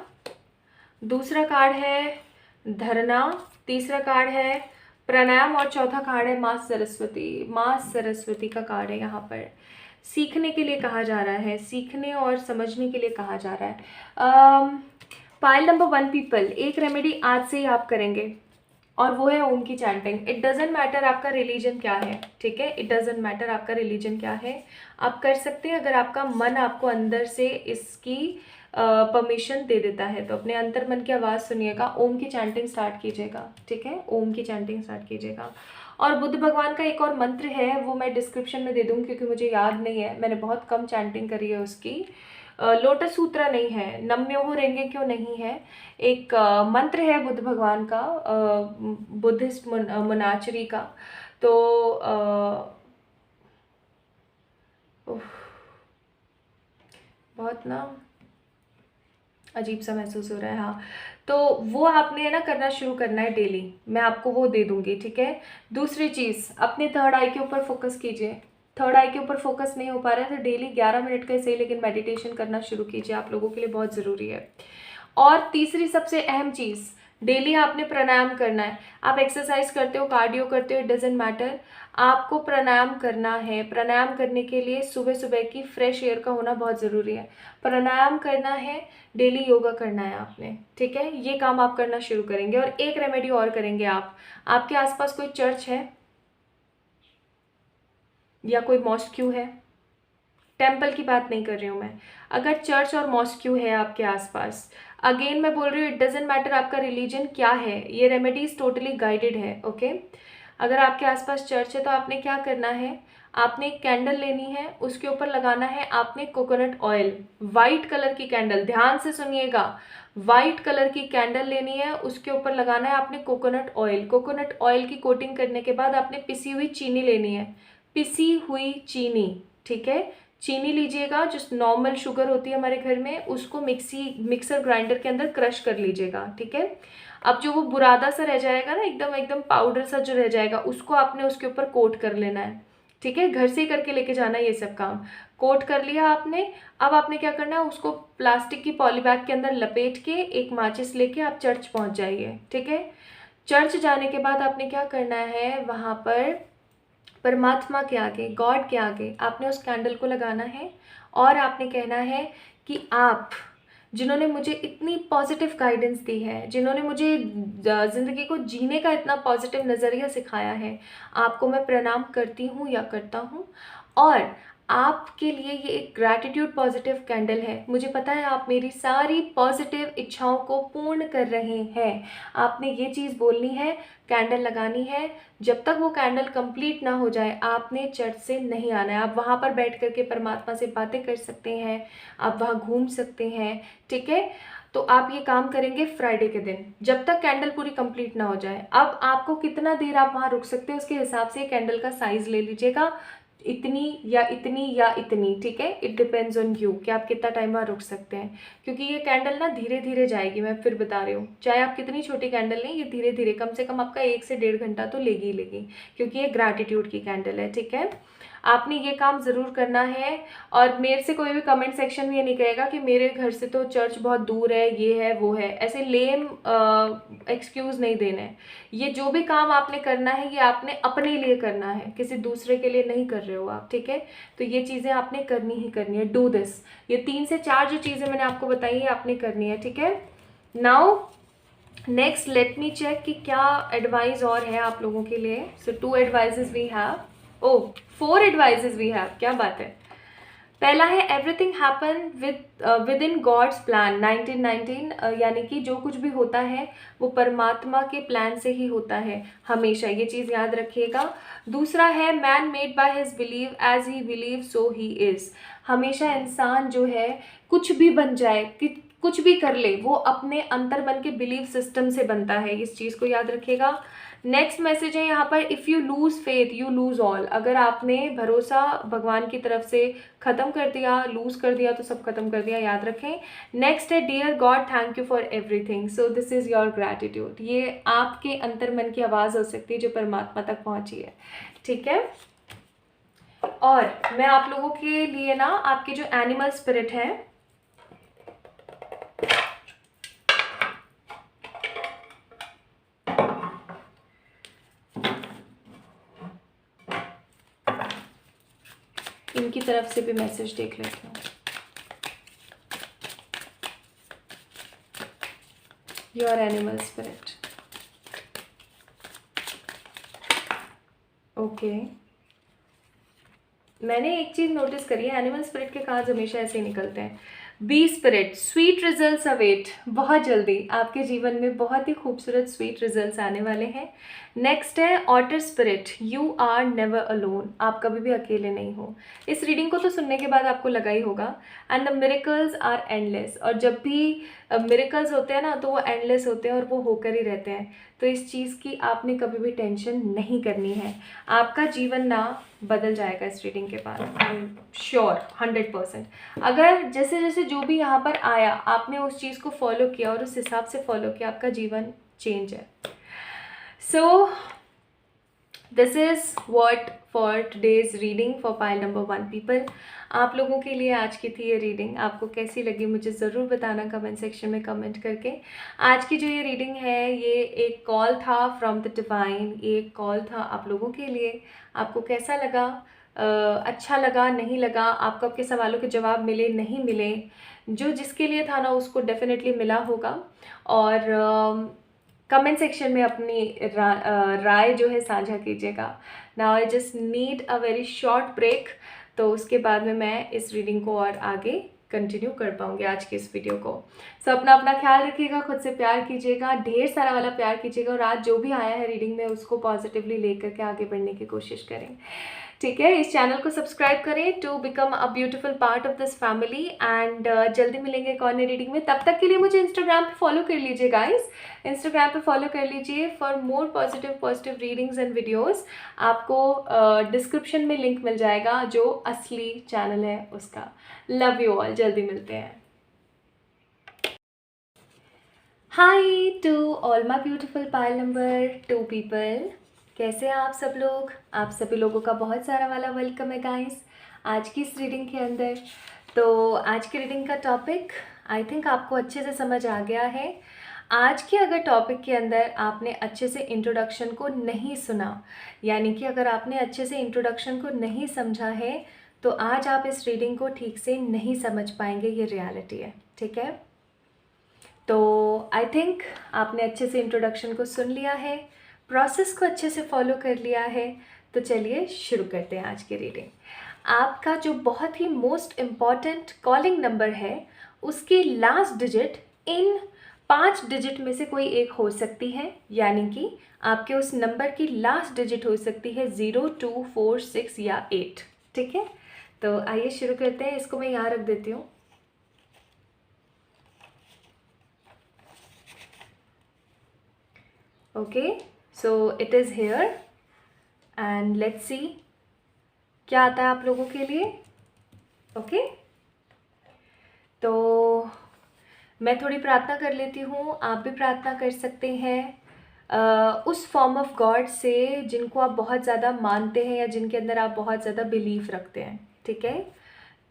[SPEAKER 1] दूसरा कार्ड है धरना, तीसरा कार्ड है प्राणायाम और चौथा कार्ड है माँ सरस्वती। माँ सरस्वती का कार्ड है। यहाँ पर सीखने के लिए कहा जा रहा है, सीखने और समझने के लिए कहा जा रहा है। पाइल नंबर 1 पीपल, एक रेमेडी आज से ही आप करेंगे और वो है ओम की चैंटिंग। इट डजेंट मैटर आपका रिलीजन क्या है, ठीक है, इट डजेंट मैटर आपका रिलीजन क्या है, आप कर सकते हैं अगर आपका मन आपको अंदर से इसकी परमिशन दे देता है। तो अपने अंतर मन की आवाज़ सुनिएगा, ओम की चैंटिंग स्टार्ट कीजिएगा, ठीक है, ओम की चैंटिंग स्टार्ट कीजिएगा। और बुद्ध भगवान का एक और मंत्र है, वो मैं डिस्क्रिप्शन में दे दूँगी क्योंकि मुझे याद नहीं है, मैंने बहुत कम चैंटिंग करी है उसकी। लोटस सूत्र नहीं है, नम्योह रेंगे क्यों नहीं है, एक मंत्र है बुद्ध भगवान का, बुद्धिस्ट मुनाचरी का। तो उफ, बहुत ना अजीब सा महसूस हो रहा है। हाँ, तो वो आपने है ना करना शुरू करना है डेली, मैं आपको वो दे दूंगी, ठीक है। दूसरी चीज़, अपने थर्ड आई के ऊपर फोकस कीजिए। थर्ड आई के ऊपर फोकस नहीं हो पा रहा है तो डेली 11 मिनट का ही सही लेकिन मेडिटेशन करना शुरू कीजिए, आप लोगों के लिए बहुत ज़रूरी है। और तीसरी सबसे अहम चीज़, डेली आपने प्राणायाम करना है। आप एक्सरसाइज करते हो, कार्डियो करते हो, इट डजेंट मैटर, आपको प्राणायाम करना है। प्राणायाम करने के लिए सुबह सुबह की फ्रेश एयर का होना बहुत ज़रूरी है। प्राणायाम करना है, डेली योगा करना है आपने, ठीक है। ये काम आप करना शुरू करेंगे। और एक रेमेडी और करेंगे आप, आपके आसपास कोई चर्च है या कोई मॉस्क्यू है, टेम्पल की बात नहीं कर रही हूँ मैं, अगर चर्च और मॉस्क्यू है आपके आसपास, अगेन मैं बोल रही हूँ, इट डजेंट मैटर आपका रिलीजन क्या है, ये रेमेडीज टोटली गाइडेड है, ओके। अगर आपके आसपास चर्च है तो आपने क्या करना है, आपने एक कैंडल लेनी है, उसके ऊपर लगाना है आपने कोकोनट ऑयल, वाइट कलर की कैंडल, ध्यान से सुनिएगा, वाइट कलर की कैंडल लेनी है, उसके ऊपर लगाना है आपने कोकोनट ऑयल। कोकोनट ऑयल की कोटिंग करने के बाद आपने पिसी हुई चीनी लेनी है, पिसी हुई चीनी, ठीक है। चीनी लीजिएगा, जो नॉर्मल शुगर होती है हमारे घर में, उसको मिक्सर ग्राइंडर के अंदर क्रश कर लीजिएगा, ठीक है। अब जो वो बुरादा सा रह जाएगा ना, एकदम एकदम पाउडर सा जो रह जाएगा, उसको आपने उसके ऊपर कोट कर लेना है, ठीक है। घर से ही करके लेके जाना है ये सब काम। कोट कर लिया आपने, अब आपने क्या करना है, उसको प्लास्टिक की पॉलीबैग के अंदर लपेट के एक माचिस लेके आप चर्च पहुंच जाइए, ठीक है। चर्च जाने के बाद आपने क्या करना है, वहाँ पर परमात्मा के आगे, गॉड के आगे आपने उस कैंडल को लगाना है और आपने कहना है कि आप जिन्होंने मुझे इतनी पॉजिटिव गाइडेंस दी है, जिन्होंने मुझे ज़िंदगी को जीने का इतना पॉजिटिव नज़रिया सिखाया है, आपको मैं प्रणाम करती हूँ या करता हूँ। और आपके लिए ये एक ग्रैटिट्यूड पॉजिटिव कैंडल है, मुझे पता है आप मेरी सारी पॉजिटिव इच्छाओं को पूर्ण कर रहे हैं। आपने ये चीज़ बोलनी है, कैंडल लगानी है, जब तक वो कैंडल कंप्लीट ना हो जाए आपने चर्च से नहीं आना है। आप वहाँ पर बैठ करके परमात्मा से बातें कर सकते हैं, आप वहाँ घूम सकते हैं, ठीक है। तो आप ये काम करेंगे फ्राइडे के दिन, जब तक कैंडल पूरी कंप्लीट ना हो जाए। अब आपको कितना देर आप वहाँ रुक सकते हैं उसके हिसाब से कैंडल का साइज ले लीजिएगा, इतनी या इतनी या इतनी, ठीक है। इट डिपेंड्स ऑन यू कि आप कितना टाइम वहाँ रुक सकते हैं, क्योंकि ये कैंडल ना धीरे धीरे जाएगी, मैं फिर बता रही हूँ। चाहे आप कितनी छोटी कैंडल लें, ये धीरे धीरे कम से कम आपका 1 से 1.5 घंटा तो लेगी ही लेगी, क्योंकि ये ग्रैटिट्यूड की कैंडल है, ठीक है। आपने ये काम ज़रूर करना है। और मेरे से कोई भी कमेंट सेक्शन में ये नहीं कहेगा कि मेरे घर से तो चर्च बहुत दूर है, ये है वो है, ऐसे लेम एक्सक्यूज़ नहीं देने। ये जो भी काम आपने करना है ये आपने अपने लिए करना है, किसी दूसरे के लिए नहीं कर रहे हो आप, ठीक है। तो ये चीज़ें आपने करनी ही करनी है, डू दिस। ये 3 से 4 जो चीज़ें मैंने आपको बताई है आपने करनी है, ठीक है। Now next let me check कि क्या एडवाइस और है आप लोगों के लिए। So 2 advices we have, 4 advices we have, क्या बात है। पहला है everything happen within God's plan 1919, यानी कि जो कुछ भी होता है वो परमात्मा के प्लान से ही होता है हमेशा, ये चीज़ याद रखिएगा। दूसरा है man made by his believe as he believe so he is, हमेशा इंसान जो है कुछ भी बन जाए कि कुछ भी कर ले, वो अपने अंतर मन के बिलीव सिस्टम से बनता है, इस चीज़ को याद रखिएगा। नेक्स्ट मैसेज है यहाँ पर, if you lose faith you lose all, अगर आपने भरोसा भगवान की तरफ से ख़त्म कर दिया, लूज़ कर दिया तो सब खत्म कर दिया, याद रखें। नेक्स्ट है dear God thank you for everything, so this is your gratitude, ये आपके अंतर मन की आवाज़ हो सकती है जो परमात्मा तक पहुँची है, ठीक है। और मैं आप लोगों के लिए ना आपके जो एनिमल स्पिरिट है, इनकी तरफ से भी मैसेज देख लेती हूँ। योर एनिमल स्पिरिट, ओके, मैंने एक चीज़ नोटिस करी है, एनिमल स्पिरिट के कार्ड्स हमेशा ऐसे ही निकलते हैं। Be spirit, sweet results await, बहुत जल्दी आपके जीवन में बहुत ही खूबसूरत स्वीट रिजल्ट्स आने वाले हैं। नेक्स्ट है otter spirit, you are never alone, आप कभी भी अकेले नहीं हो। इस रीडिंग को तो सुनने के बाद आपको लगा ही होगा। And the miracles are endless, और जब भी मिरेकल्स होते हैं ना तो वो एंडलेस होते हैं और वो होकर ही रहते हैं। तो इस चीज़ की आपने कभी भी टेंशन नहीं करनी है, आपका जीवन ना बदल जाएगा इस रीडिंग के बाद, आई एम श्योर 100%। अगर जैसे जैसे जो भी यहाँ पर आया आपने उस चीज़ को फॉलो किया और उस हिसाब से फॉलो किया, आपका जीवन चेंज है। सो this is what for today's reading for pile number 1 people. आप लोगों के लिए आज की थी ये रीडिंग। आपको कैसी लगी मुझे ज़रूर बताना कमेंट सेक्शन में कमेंट करके। आज की जो ये रीडिंग है ये एक कॉल था फ्रॉम द डिवाइन, ये एक कॉल था आप लोगों के लिए। आपको कैसा लगा? अच्छा लगा, नहीं लगा? आपको आपके सवालों के जवाब मिले, नहीं मिले? जो जिसके लिए था ना उसको डेफिनेटली मिला होगा। और कमेंट सेक्शन में अपनी राय जो है साझा कीजिएगा। Now I just need a very short break, तो उसके बाद में मैं इस रीडिंग को और आगे कंटिन्यू कर पाऊंगी आज की इस वीडियो को। सो अपना अपना ख्याल रखिएगा, खुद से प्यार कीजिएगा, ढेर सारा वाला प्यार कीजिएगा, और आज जो भी आया है रीडिंग में उसको पॉजिटिवली लेकर के आगे बढ़ने की कोशिश करें। ठीक है, इस चैनल को सब्सक्राइब करें to become a beautiful part of this family. And जल्दी मिलेंगे एक और नई रीडिंग में। तब तक के लिए मुझे इंस्टाग्राम पे फॉलो कर लीजिए गाइस, इंस्टाग्राम पे फॉलो कर लीजिए for more positive readings and videos. आपको डिस्क्रिप्शन में लिंक मिल जाएगा जो असली चैनल है उसका। लव यू ऑल, जल्दी मिलते हैं। Hi to all my beautiful pile number 2 people, कैसे हैं आप सब लोग? आप सभी लोगों का बहुत सारा वाला वेलकम है गाइस आज की इस रीडिंग के अंदर। तो आज की रीडिंग का टॉपिक आई थिंक आपको अच्छे से समझ आ गया है। आज के अगर टॉपिक के अंदर आपने अच्छे से इंट्रोडक्शन को नहीं सुना, यानी कि अगर आपने अच्छे से इंट्रोडक्शन को नहीं समझा है, तो आज आप इस रीडिंग को ठीक से नहीं समझ पाएंगे, ये रियलिटी है। ठीक है, तो आई थिंक आपने अच्छे से इंट्रोडक्शन को सुन लिया है, प्रोसेस को अच्छे से फॉलो कर लिया है। तो चलिए शुरू करते हैं आज की रीडिंग। आपका जो बहुत ही मोस्ट इम्पॉर्टेंट कॉलिंग नंबर है उसके लास्ट डिजिट इन 5 डिजिट में से कोई एक हो सकती है, यानी कि आपके उस नंबर की लास्ट डिजिट हो सकती है 0, 2, 4, 6 या 8। ठीक है, तो आइए शुरू करते हैं। इसको मैं यहाँ रख देती हूँ। Okay, so it is here and let's see क्या आता है आप लोगों के लिए। ओके, तो मैं थोड़ी प्रार्थना कर लेती हूँ, आप भी प्रार्थना कर सकते हैं उस फॉर्म ऑफ गॉड से जिनको आप बहुत ज़्यादा मानते हैं या जिनके अंदर आप बहुत ज़्यादा बिलीव रखते हैं। ठीक है,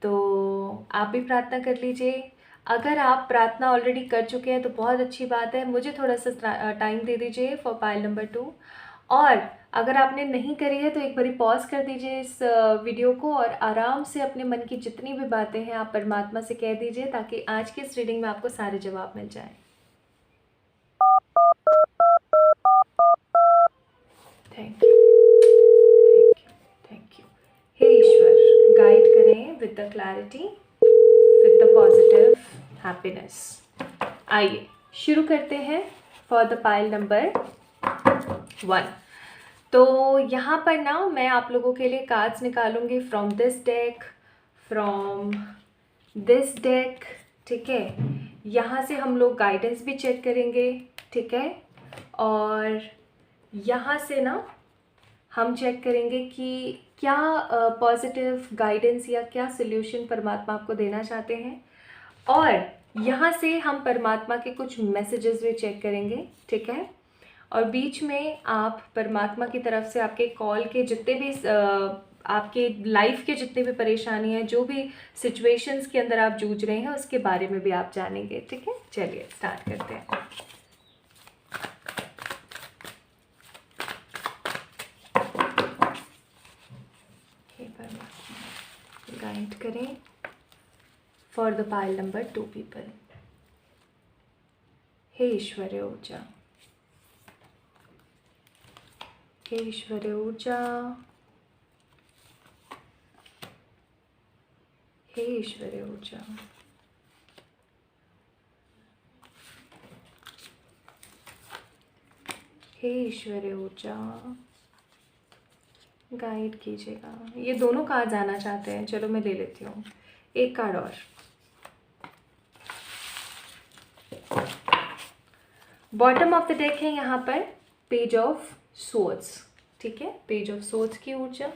[SPEAKER 1] तो आप भी प्रार्थना कर लीजिए। अगर आप प्रार्थना ऑलरेडी कर चुके हैं तो बहुत अच्छी बात है, मुझे थोड़ा सा टाइम दे दीजिए फॉर पाइल नंबर 2। और अगर आपने नहीं करी है तो एक बारी पॉज कर दीजिए इस वीडियो को और आराम से अपने मन की जितनी भी बातें हैं आप परमात्मा से कह दीजिए, ताकि आज की इस रीडिंग में आपको सारे जवाब मिल जाएं। Thank you, thank you, thank you. हे ईश्वर, गाइड करें with the clarity, with the positive happiness. आइए शुरू करते हैं फॉर द पाइल नंबर 1। तो यहाँ पर ना मैं आप लोगों के लिए कार्ड्स निकालूंगी from this deck, from this deck. ठीक है, यहाँ से हम लोग गाइडेंस भी चेक करेंगे। ठीक है, और यहाँ से ना हम चेक करेंगे कि क्या पॉजिटिव गाइडेंस या क्या सोल्यूशन परमात्मा आपको देना चाहते हैं। और यहाँ से हम परमात्मा के कुछ मैसेजेस भी चेक करेंगे। ठीक है, और बीच में आप परमात्मा की तरफ से आपके कॉल के जितने भी आपके लाइफ के जितने भी परेशानी हैं, जो भी सिचुएशंस के अंदर आप जूझ रहे हैं उसके बारे में भी आप जानेंगे। ठीक है, चलिए स्टार्ट करते हैं। हे परमात्मा, गाइड करें for the pile number 2 people. हे ईश्वरीय ऊर्जा, हे ईश्वरीय ऊर्जा, हे ईश्वरीय ऊर्जा, हे ईश्वरीय ऊर्जा गाइड कीजिएगा। ये दोनों कार्ड आना चाहते हैं, चलो मैं ले लेती हूँ एक कार्ड और। बॉटम ऑफ द डेक है यहाँ पर पेज ऑफ सोर्ड्स, ठीक है, पेज ऑफ सोर्ड्स की ऊर्जा।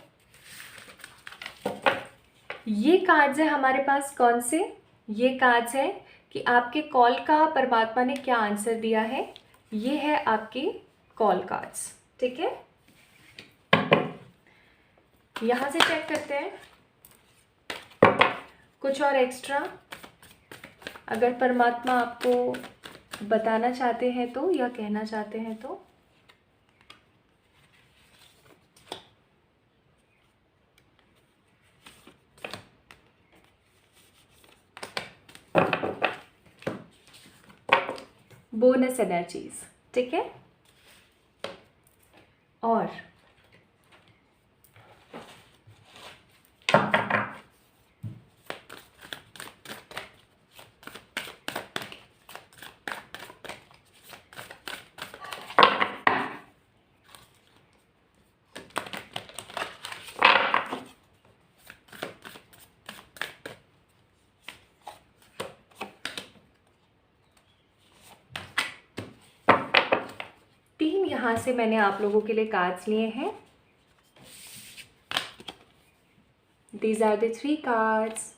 [SPEAKER 1] ये कार्ड्स है हमारे पास कौन से, ये कार्ड्स है कि आपके कॉल का परमात्मा ने क्या आंसर दिया है। ये है आपके कॉल कार्ड्स, ठीक है। यहाँ से चेक करते हैं कुछ और एक्स्ट्रा अगर परमात्मा आपको बताना चाहते हैं तो, या कहना चाहते हैं तो। बोनस एनर्जीज, ठीक है। और यहाँ से मैंने आप लोगों के लिए कार्ड्स लिए हैं। दीज आर द 3 कार्ड्स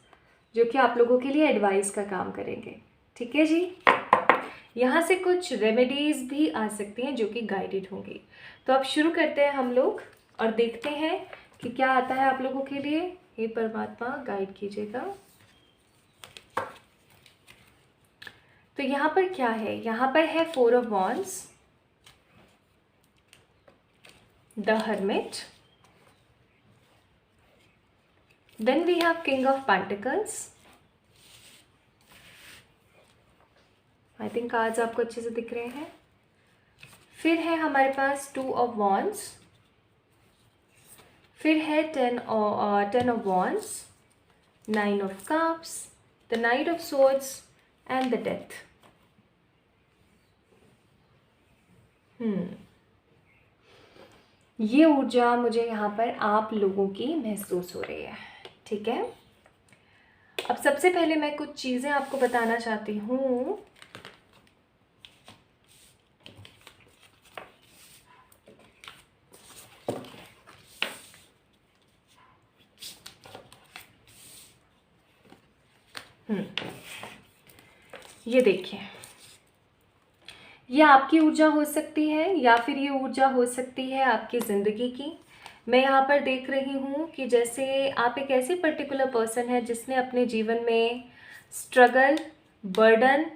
[SPEAKER 1] जो कि आप लोगों के लिए एडवाइस का काम करेंगे, ठीक है जी। यहाँ से कुछ रेमेडीज़ भी आ सकती हैं जो कि गाइडेड होंगी। तो अब शुरू करते हैं हम लोग और देखते हैं कि क्या आता है आप लोगों के लिए। हे परमात्मा गाइड कीजिएगा। तो यहाँ पर क्या है, यहाँ पर है 4 of wands, the Hermit, then we have King of Pentacles। I think cards आपको अच्छे से दिख रहे हैं। फिर है हमारे पास 2 ऑफ वॉन्ड्स, फिर है 10 of wands, 9 of cups, the night of swords and the death. ये ऊर्जा मुझे यहाँ पर आप लोगों की महसूस हो रही है, ठीक है। अब सबसे पहले मैं कुछ चीज़ें आपको बताना चाहती हूँ। ये देखिए, ये आपकी ऊर्जा हो सकती है या फिर ये ऊर्जा हो सकती है आपकी ज़िंदगी की। मैं यहाँ पर देख रही हूँ कि जैसे आप एक ऐसे पर्टिकुलर पर्सन है जिसने अपने जीवन में स्ट्रगल, बर्डन,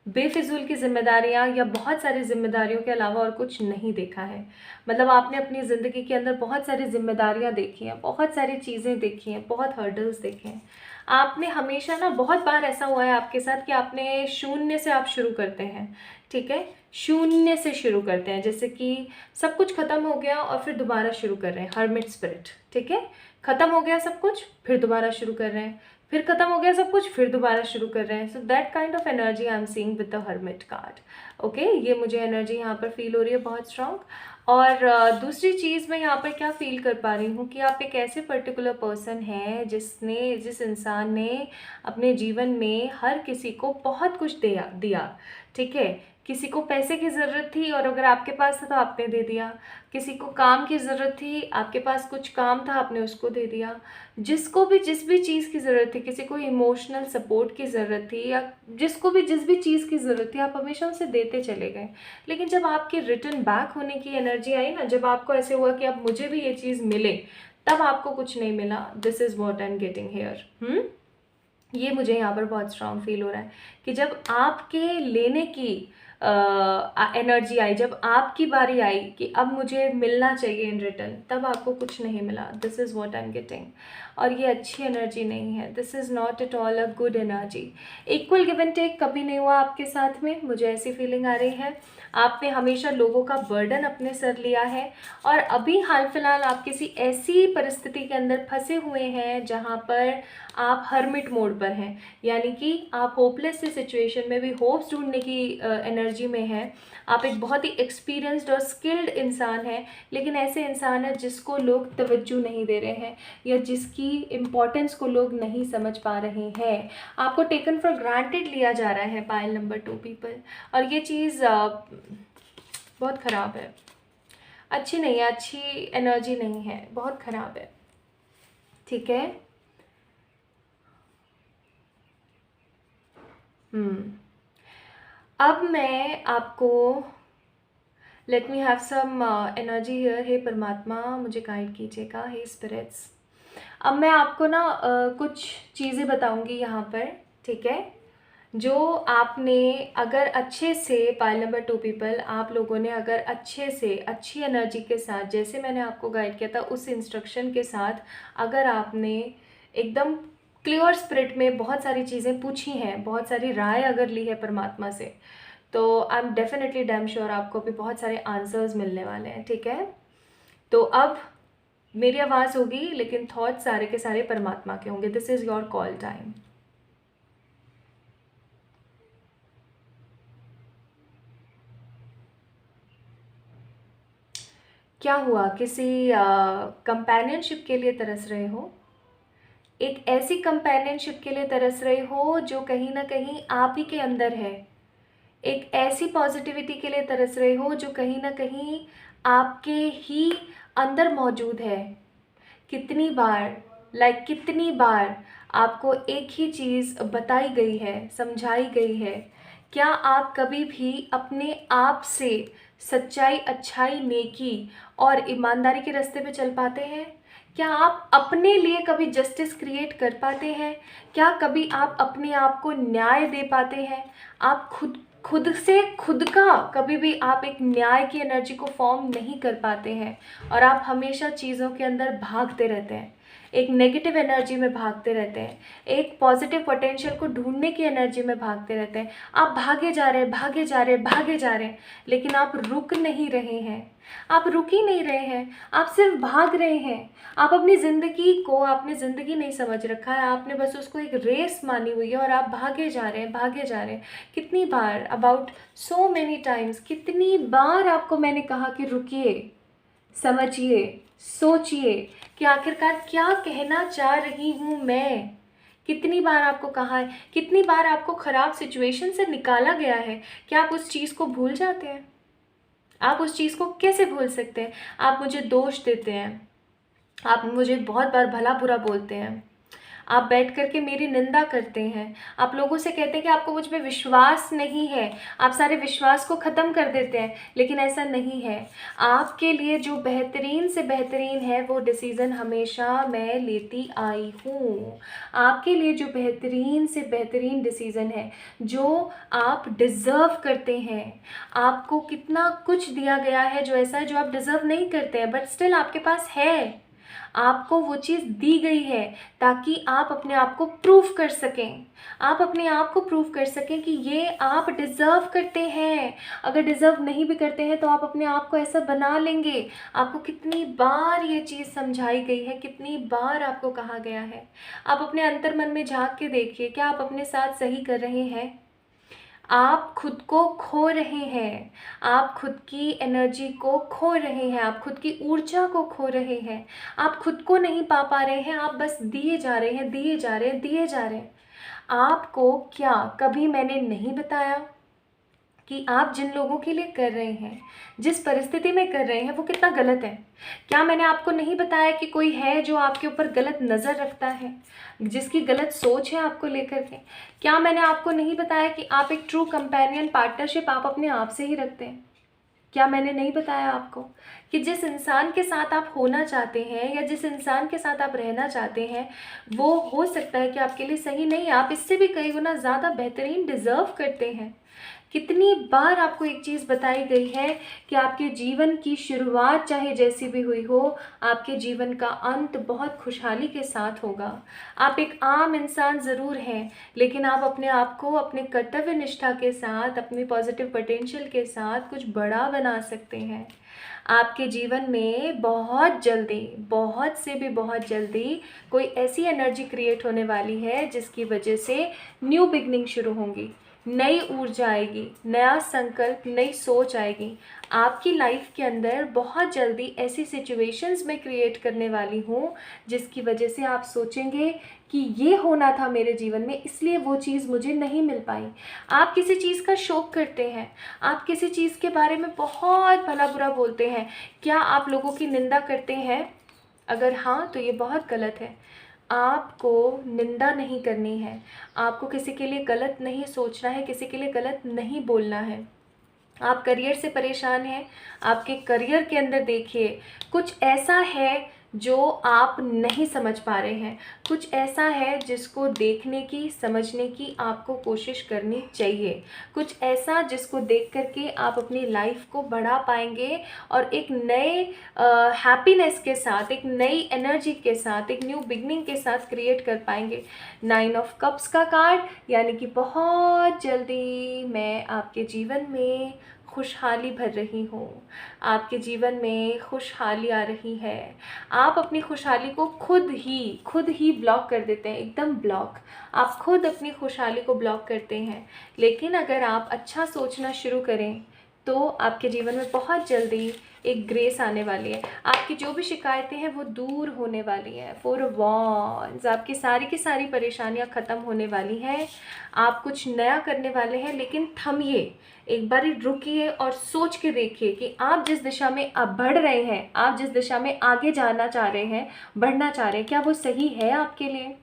[SPEAKER 1] बेफिजूल की जिम्मेदारियाँ या बहुत सारी जिम्मेदारियों के अलावा और कुछ नहीं देखा है। मतलब आपने अपनी ज़िंदगी के अंदर बहुत सारी जिम्मेदारियाँ देखी हैं, बहुत सारी चीज़ें देखी हैं, बहुत हर्डल्स देखे हैं। आपने हमेशा ना, बहुत बार ऐसा हुआ है आपके साथ कि आपने शून्य से आप शुरू करते हैं, ठीक है, शून्य से शुरू करते हैं। जैसे कि सब कुछ ख़त्म हो गया और फिर दोबारा शुरू कर रहे हैं, हर्मिट स्पिरिट, ठीक है। ख़त्म हो गया सब कुछ, फिर दोबारा शुरू कर रहे हैं, फिर ख़त्म हो गया सब कुछ, फिर दोबारा शुरू कर रहे हैं। So that kind of energy I am seeing with the hermit card, okay. ये मुझे एनर्जी यहाँ पर फील हो रही है बहुत स्ट्रॉन्ग। और दूसरी चीज़ मैं यहाँ पर क्या फील कर पा रही हूँ कि आप एक ऐसे पर्टिकुलर पर्सन हैं जिस इंसान ने अपने जीवन में हर किसी को बहुत कुछ दिया, ठीक है। किसी को पैसे की ज़रूरत थी और अगर आपके पास था तो आपने दे दिया। किसी को काम की ज़रूरत थी, आपके पास कुछ काम था, आपने उसको दे दिया। जिसको भी जिस भी चीज़ की ज़रूरत थी, किसी को इमोशनल सपोर्ट की ज़रूरत थी या जिसको भी जिस भी चीज़ की ज़रूरत थी, आप हमेशा उसे देते चले गए। लेकिन जब आपकी रिटर्न बैक होने की एनर्जी आई ना, जब आपको ऐसे हुआ कि अब मुझे भी ये चीज़ मिले, तब आपको कुछ नहीं मिला। This is what I am getting hair. ये मुझे यहाँ पर बहुत स्ट्रॉन्ग फील हो रहा है कि जब आपके लेने की एनर्जी आई, जब आपकी बारी आई कि अब मुझे मिलना चाहिए इन रिटर्न, तब आपको कुछ नहीं मिला। This is what I am getting. और ये अच्छी एनर्जी नहीं है, this is not at all a good energy. Equal give and take कभी नहीं हुआ आपके साथ में, मुझे ऐसी फीलिंग आ रही है। आपने हमेशा लोगों का बर्डन अपने सर लिया है, और अभी हाल फिलहाल आप किसी ऐसी परिस्थिति के अंदर फंसे हुए हैं जहाँ पर आप हर्मिट मोड पर हैं, यानी कि आप होपलेस से सिचुएशन में भी होप्स ढूंढने की एनर्जी में हैं। आप एक बहुत ही एक्सपीरियंस्ड और स्किल्ड इंसान हैं, लेकिन ऐसे इंसान हैं जिसको लोग तवज्जो नहीं दे रहे हैं, या जिसकी इम्पोर्टेंस को लोग नहीं समझ पा रहे हैं। आपको टेकन फॉर ग्रांटेड लिया जा रहा है पाइल नंबर 2 पीपल, और ये चीज़ बहुत ख़राब है, अच्छी नहीं है, अच्छी एनर्जी नहीं है, बहुत ख़राब है। ठीक है। अब मैं आपको let me have some energy here. हे परमात्मा मुझे गाइड कीजिएगा, हे स्पिरिट्स। अब मैं आपको ना कुछ चीज़ें बताऊंगी यहाँ पर, ठीक है, जो आपने अगर अच्छे से पाइल नंबर 2 पीपल, आप लोगों ने अगर अच्छे से अच्छी एनर्जी के साथ, जैसे मैंने आपको गाइड किया था उस इंस्ट्रक्शन के साथ, अगर आपने एकदम क्लियर स्पिरिट में बहुत सारी चीज़ें पूछी हैं, बहुत सारी राय अगर ली है परमात्मा से, तो I am definitely damn sure आपको भी बहुत सारे आंसर्स मिलने वाले हैं। ठीक है, तो अब मेरी आवाज़ होगी, लेकिन थॉट्स सारे के सारे परमात्मा के होंगे। This is your call time. क्या हुआ? किसी कंपेनियनशिप के लिए तरस रहे हो, एक ऐसी कंपेनियनशिप के लिए तरस रहे हो जो कहीं ना कहीं आप ही के अंदर है, एक ऐसी पॉजिटिविटी के लिए तरस रहे हो जो कहीं ना कहीं आपके ही अंदर मौजूद है। कितनी बार, कितनी बार आपको एक ही चीज़ बताई गई है, समझाई गई है? क्या आप कभी भी अपने आप से सच्चाई, अच्छाई, नेकी और ईमानदारी के रास्ते पे चल पाते हैं? क्या आप अपने लिए कभी जस्टिस क्रिएट कर पाते हैं? क्या कभी आप अपने आप को न्याय दे पाते हैं? आप खुद से खुद का कभी भी आप एक न्याय की एनर्जी को फॉर्म नहीं कर पाते हैं, और आप हमेशा चीज़ों के अंदर भागते रहते हैं, एक नेगेटिव एनर्जी में भागते रहते हैं, एक पॉजिटिव पोटेंशियल को ढूंढने की एनर्जी में भागते रहते हैं। आप भागे जा रहे हैं, भागे जा रहे हैं, भागे जा रहे हैं, लेकिन आप रुक नहीं रहे हैं, आप रुक ही नहीं रहे हैं, आप सिर्फ भाग रहे हैं। आप अपनी ज़िंदगी को, आपने ज़िंदगी नहीं समझ रखा है, आपने बस उसको एक रेस मानी हुई है, और आप भागे जा रहे हैं, भागे जा रहे हैं। कितनी बार, अबाउट सो मेनी टाइम्स, कितनी बार आपको मैंने कहा कि रुकिए, समझिए, सोचिए कि आखिरकार क्या कहना चाह रही हूँ मैं। कितनी बार आपको कहा है, कितनी बार आपको ख़राब सिचुएशन से निकाला गया है, क्या आप उस चीज़ को भूल जाते हैं? आप उस चीज़ को कैसे भूल सकते हैं? आप मुझे दोष देते हैं, आप मुझे बहुत बार भला बुरा बोलते हैं, आप बैठ कर के मेरी निंदा करते हैं, आप लोगों से कहते हैं कि आपको मुझ पे विश्वास नहीं है, आप सारे विश्वास को ख़त्म कर देते हैं, लेकिन ऐसा नहीं है। आपके लिए जो बेहतरीन से बेहतरीन है वो डिसीज़न हमेशा मैं लेती आई हूँ। आपके लिए जो बेहतरीन से बेहतरीन डिसीज़न है, जो आप डिज़र्व करते हैं, आपको कितना कुछ दिया गया है जो ऐसा है जो आप डिज़र्व नहीं करते हैं, बट स्टिल आपके पास है। आपको वो चीज़ दी गई है ताकि आप अपने आप को प्रूव कर सकें, आप अपने आप को प्रूव कर सकें कि ये आप डिज़र्व करते हैं। अगर डिज़र्व नहीं भी करते हैं तो आप अपने आप को ऐसा बना लेंगे। आपको कितनी बार ये चीज़ समझाई गई है, कितनी बार आपको कहा गया है। आप अपने अंतर मन में झांक के देखिए, क्या आप अपने साथ सही कर रहे हैं? आप खुद को खो रहे हैं, आप खुद की एनर्जी को खो रहे हैं, आप खुद की ऊर्जा को खो रहे हैं, आप खुद को नहीं पा रहे हैं, आप बस दिए जा रहे हैं, दिए जा रहे हैं, दिए जा रहे हैं। आपको क्या कभी मैंने नहीं बताया कि आप जिन लोगों के लिए कर रहे हैं, जिस परिस्थिति में कर रहे हैं, वो कितना गलत है? क्या मैंने आपको नहीं बताया कि कोई है जो आपके ऊपर गलत नज़र रखता है, जिसकी गलत सोच है आपको लेकर के? क्या मैंने आपको नहीं बताया कि आप एक ट्रू कंपेनियन पार्टनरशिप आप अपने आप से ही रखते हैं? क्या मैंने नहीं बताया आपको कि जिस इंसान के साथ आप होना चाहते हैं या जिस इंसान के साथ आप रहना चाहते हैं, वो हो सकता है कि आपके लिए सही नहीं है, आप इससे भी कई गुना ज़्यादा बेहतरीन डिज़र्व करते हैं। कितनी बार आपको एक चीज़ बताई गई है कि आपके जीवन की शुरुआत चाहे जैसी भी हुई हो, आपके जीवन का अंत बहुत खुशहाली के साथ होगा। आप एक आम इंसान ज़रूर हैं, लेकिन आप अपने आप को अपने कर्तव्य निष्ठा के साथ, अपनी पॉजिटिव पोटेंशियल के साथ कुछ बड़ा बना सकते हैं। आपके जीवन में बहुत जल्दी, बहुत से भी बहुत जल्दी कोई ऐसी एनर्जी क्रिएट होने वाली है जिसकी वजह से न्यू बिगनिंग शुरू होंगी, नई ऊर्जा आएगी, नया संकल्प, नई सोच आएगी। आपकी लाइफ के अंदर बहुत जल्दी ऐसी सिचुएशंस में क्रिएट करने वाली हूँ जिसकी वजह से आप सोचेंगे कि ये होना था मेरे जीवन में, इसलिए वो चीज़ मुझे नहीं मिल पाई। आप किसी चीज़ का शौक करते हैं, आप किसी चीज़ के बारे में बहुत भला बुरा बोलते हैं। क्या आप लोगों की निंदा करते हैं? अगर हाँ, तो ये बहुत गलत है। आपको निंदा नहीं करनी है, आपको किसी के लिए गलत नहीं सोचना है, किसी के लिए गलत नहीं बोलना है। आप करियर से परेशान हैं, आपके करियर के अंदर देखिए कुछ ऐसा है जो आप नहीं समझ पा रहे हैं, कुछ ऐसा है जिसको देखने की, समझने की आपको कोशिश करनी चाहिए, कुछ ऐसा जिसको देख करके आप अपनी लाइफ को बढ़ा पाएंगे और एक नए हैप्पीनेस के साथ, एक नई एनर्जी के साथ, एक न्यू बिगनिंग के साथ क्रिएट कर पाएंगे। 9 ऑफ कप्स का कार्ड यानी कि बहुत जल्दी मैं आपके जीवन में खुशहाली भर रही हूँ, आपके जीवन में खुशहाली आ रही है। आप अपनी खुशहाली को खुद ही ब्लॉक कर देते हैं, एकदम ब्लॉक। आप खुद अपनी खुशहाली को ब्लॉक करते हैं। लेकिन अगर आप अच्छा सोचना शुरू करें तो आपके जीवन में बहुत जल्दी एक ग्रेस आने वाली है। आपकी जो भी शिकायतें हैं वो दूर होने वाली हैं। 4 ऑफ वॉन्ड्स, आपकी सारी की सारी परेशानियां ख़त्म होने वाली हैं। आप कुछ नया करने वाले हैं, लेकिन थमिए, एक बार रुकिए और सोच के देखिए कि आप जिस दिशा में अब बढ़ रहे हैं, आप जिस दिशा में आगे जाना चाह रहे हैं, बढ़ना चाह रहे हैं, क्या वो सही है आपके लिए?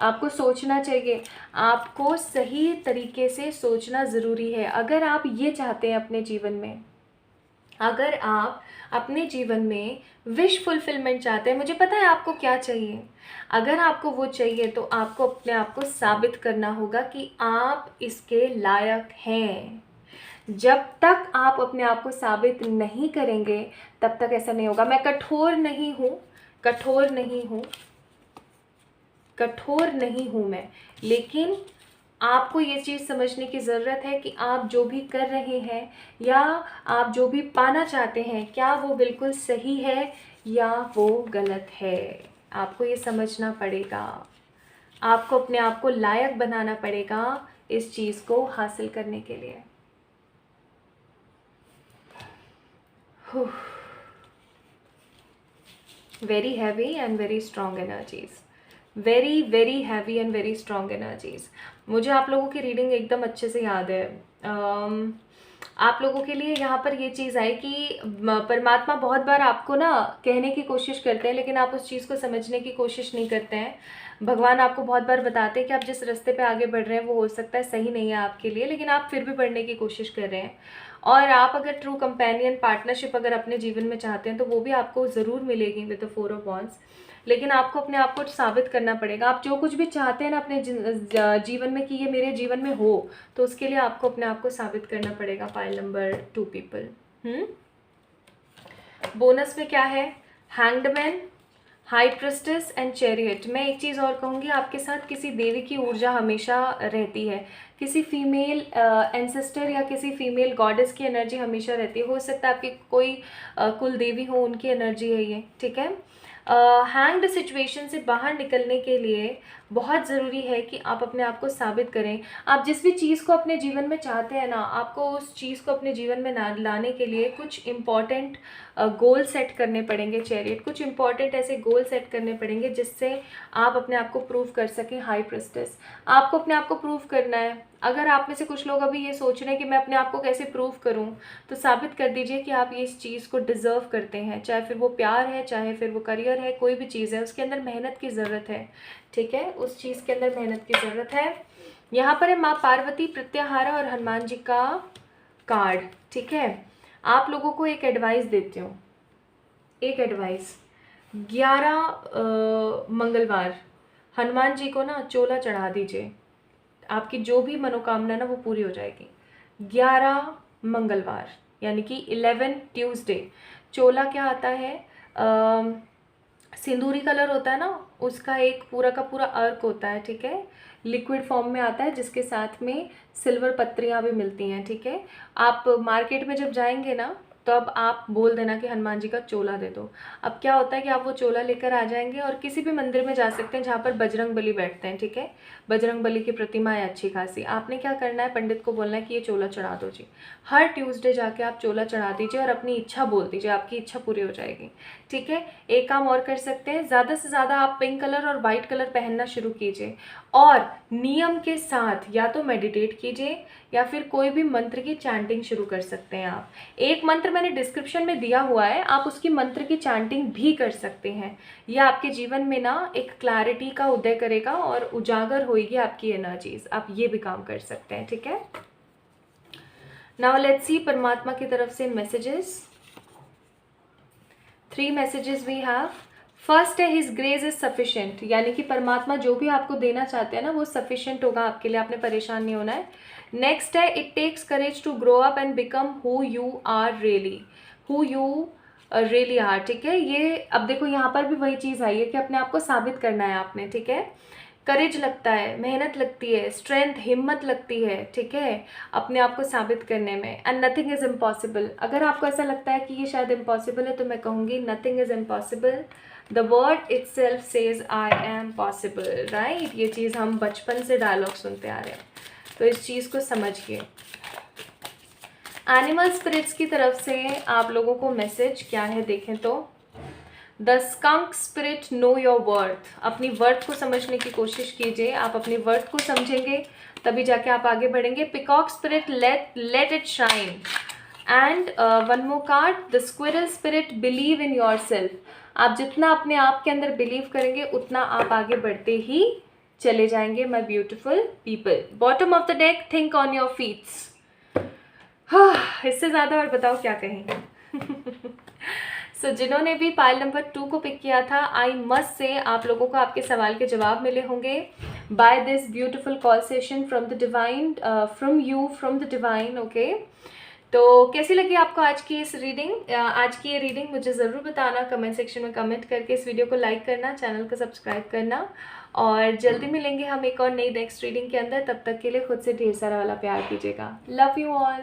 [SPEAKER 1] आपको सोचना चाहिए, आपको सही तरीके से सोचना ज़रूरी है। अगर आप ये चाहते हैं अपने जीवन में, अगर आप अपने जीवन में विश फुलफिलमेंट चाहते हैं, मुझे पता है आपको क्या चाहिए। अगर आपको वो चाहिए तो आपको अपने आप को साबित करना होगा कि आप इसके लायक हैं। जब तक आप अपने आप को साबित नहीं करेंगे तब तक ऐसा नहीं होगा। मैं कठोर नहीं हूँ, कठोर नहीं हूँ, कठोर नहीं हूँ मैं, लेकिन आपको ये चीज़ समझने की ज़रूरत है कि आप जो भी कर रहे हैं या आप जो भी पाना चाहते हैं, क्या वो बिल्कुल सही है या वो गलत है। आपको ये समझना पड़ेगा, आपको अपने आप को लायक बनाना पड़ेगा इस चीज़ को हासिल करने के लिए। Very heavy and very strong energies, very very heavy and very strong energies. मुझे आप लोगों की रीडिंग एकदम अच्छे से याद है। आप लोगों के लिए यहाँ पर ये चीज़ आई कि परमात्मा बहुत बार आपको ना कहने की कोशिश करते हैं, लेकिन आप उस चीज़ को समझने की कोशिश नहीं करते हैं। भगवान आपको बहुत बार बताते हैं कि आप जिस रास्ते पे आगे बढ़ रहे हैं वो हो सकता है सही नहीं है आपके लिए, लेकिन आप फिर भी बढ़ने की कोशिश कर रहे हैं। और आप अगर ट्रू कंपेनियन पार्टनरशिप अगर अपने जीवन में चाहते हैं तो वो भी आपको ज़रूर मिलेगी विद द 4 ऑफ वॉन्ड्स। लेकिन आपको अपने आप को साबित करना पड़ेगा। आप जो कुछ भी चाहते हैं ना अपने जीवन में कि ये मेरे जीवन में हो, तो उसके लिए आपको अपने आप को साबित करना पड़ेगा। Pile number 2 people. बोनस में क्या है? Hanged man, high प्रेस्टेस and chariot. मैं एक चीज़ और कहूँगी, आपके साथ किसी देवी की ऊर्जा हमेशा रहती है, किसी फीमेल एंसेस्टर या किसी फीमेल गॉडेस की एनर्जी हमेशा रहती है। हो सकता है आपकी कोई कुल देवी हो, उनकी एनर्जी है ये, ठीक है। हैंग्ड सिचुएशन से बाहर निकलने के लिए बहुत ज़रूरी है कि आप अपने आप को साबित करें। आप जिस भी चीज़ को अपने जीवन में चाहते हैं ना, आपको उस चीज़ को अपने जीवन में लाने के लिए कुछ इम्पॉर्टेंट गोल सेट करने पड़ेंगे। चैरियट, कुछ इंपॉर्टेंट ऐसे गोल सेट करने पड़ेंगे जिससे आप अपने आप को प्रूव कर सकें। हाई प्रेस्टेस, आपको अपने आप को प्रूव करना है। अगर आप में से कुछ लोग अभी ये सोच रहे हैं कि मैं अपने आप को कैसे प्रूव करूं, तो साबित कर दीजिए कि आप ये इस चीज़ को डिज़र्व करते हैं। चाहे फिर वो प्यार है, चाहे फिर वो करियर है, कोई भी चीज़ है, उसके अंदर मेहनत की ज़रूरत है, ठीक है। उस चीज़ के अंदर मेहनत की ज़रूरत है। यहाँ पर है माँ पार्वती, प्रत्याहारा और हनुमान जी का कार्ड, ठीक है। आप लोगों को एक एडवाइस देती हूँ, एक एडवाइस, 11 मंगलवार हनुमान जी को ना चोला चढ़ा दीजिए, आपकी जो भी मनोकामना ना वो पूरी हो जाएगी। 11 मंगलवार यानी कि 11 ट्यूसडे। चोला क्या आता है, सिंदूरी कलर होता है ना, उसका एक पूरा का पूरा अर्क होता है, ठीक है, लिक्विड फॉर्म में आता है, जिसके साथ में सिल्वर पत्रियां भी मिलती हैं, ठीक है। आप मार्केट में जब जाएंगे ना, तो अब आप बोल देना कि हनुमान जी का चोला दे दो। अब क्या होता है कि आप वो चोला लेकर आ जाएंगे और किसी भी मंदिर में जा सकते हैं जहाँ पर बजरंग बली बैठते हैं, ठीक है, बजरंग बली की प्रतिमा है अच्छी खासी। आपने क्या करना है, पंडित को बोलना है कि ये चोला चढ़ा दो जी। हर ट्यूसडे जाके आप चोला चढ़ा दीजिए और अपनी इच्छा बोल दीजिए, आपकी इच्छा पूरी हो जाएगी, ठीक है। एक काम और कर सकते हैं, ज़्यादा से ज़्यादा आप पिंक कलर और वाइट कलर पहनना शुरू कीजिए और नियम के साथ या तो मेडिटेट कीजिए या फिर कोई भी मंत्र की चैंटिंग शुरू कर सकते हैं आप। एक मंत्र मैंने डिस्क्रिप्शन में दिया हुआ है, आप उसकी मंत्र की चैंटिंग भी कर सकते हैं। यह आपके जीवन में ना एक क्लैरिटी का उदय करेगा और उजागर होगी आपकी एनर्जीज। आप ये भी काम कर सकते हैं, ठीक है। नाउ लेट्स सी परमात्मा की तरफ से messages. 3 messages we have. First है हिज ग्रेस इज सफिशिएंट, यानी कि परमात्मा जो भी आपको देना चाहते हैं ना वो सफिशिएंट होगा आपके लिए, आपने परेशान नहीं होना है। नेक्स्ट है it takes courage to grow up and become who you are really, who you really are, ठीक है। ये अब देखो यहाँ पर भी वही चीज़ आई है कि अपने आप को साबित करना है आपने, ठीक है। करेज लगता है, मेहनत लगती है, स्ट्रेंथ हिम्मत लगती है, ठीक है, अपने आप को साबित करने में। And nothing is impossible. अगर आपको ऐसा लगता है कि ये शायद इम्पॉसिबल है तो मैं कहूँगी nothing is impossible, the word it self says I am possible, right. ये चीज़ हम बचपन से डायलॉग सुनते आ रहे हैं, तो इस चीज़ को समझिए। एनिमल स्पिरिट्स की तरफ से आप लोगों को मैसेज क्या है देखें तो, the skunk spirit know your worth. अपनी वर्थ को समझने की कोशिश कीजिए, आप अपनी वर्थ को समझेंगे तभी जाके आप आगे बढ़ेंगे। Peacock spirit let it shine. And one more card, the squirrel spirit believe in your self. आप जितना अपने आप के अंदर बिलीव करेंगे उतना आप आगे बढ़ते ही चले जाएंगे, my beautiful people. Bottom of the deck, think on your feets. इससे ज़्यादा और बताओ क्या कहें। सो जिन्होंने भी पाइल नंबर 2 को पिक किया था, आई मस्ट से आप लोगों को आपके सवाल के जवाब मिले होंगे by this beautiful call session from the divine, from you, from the divine, okay. तो कैसी लगी आपको आज की इस रीडिंग, आज की ये रीडिंग मुझे ज़रूर बताना कमेंट सेक्शन में कमेंट करके। इस वीडियो को लाइक करना, चैनल को सब्सक्राइब करना, और जल्दी मिलेंगे हम एक और नई नेक्स्ट रीडिंग के अंदर। तब तक के लिए खुद से ढेर सारा वाला प्यार कीजिएगा। Love you all.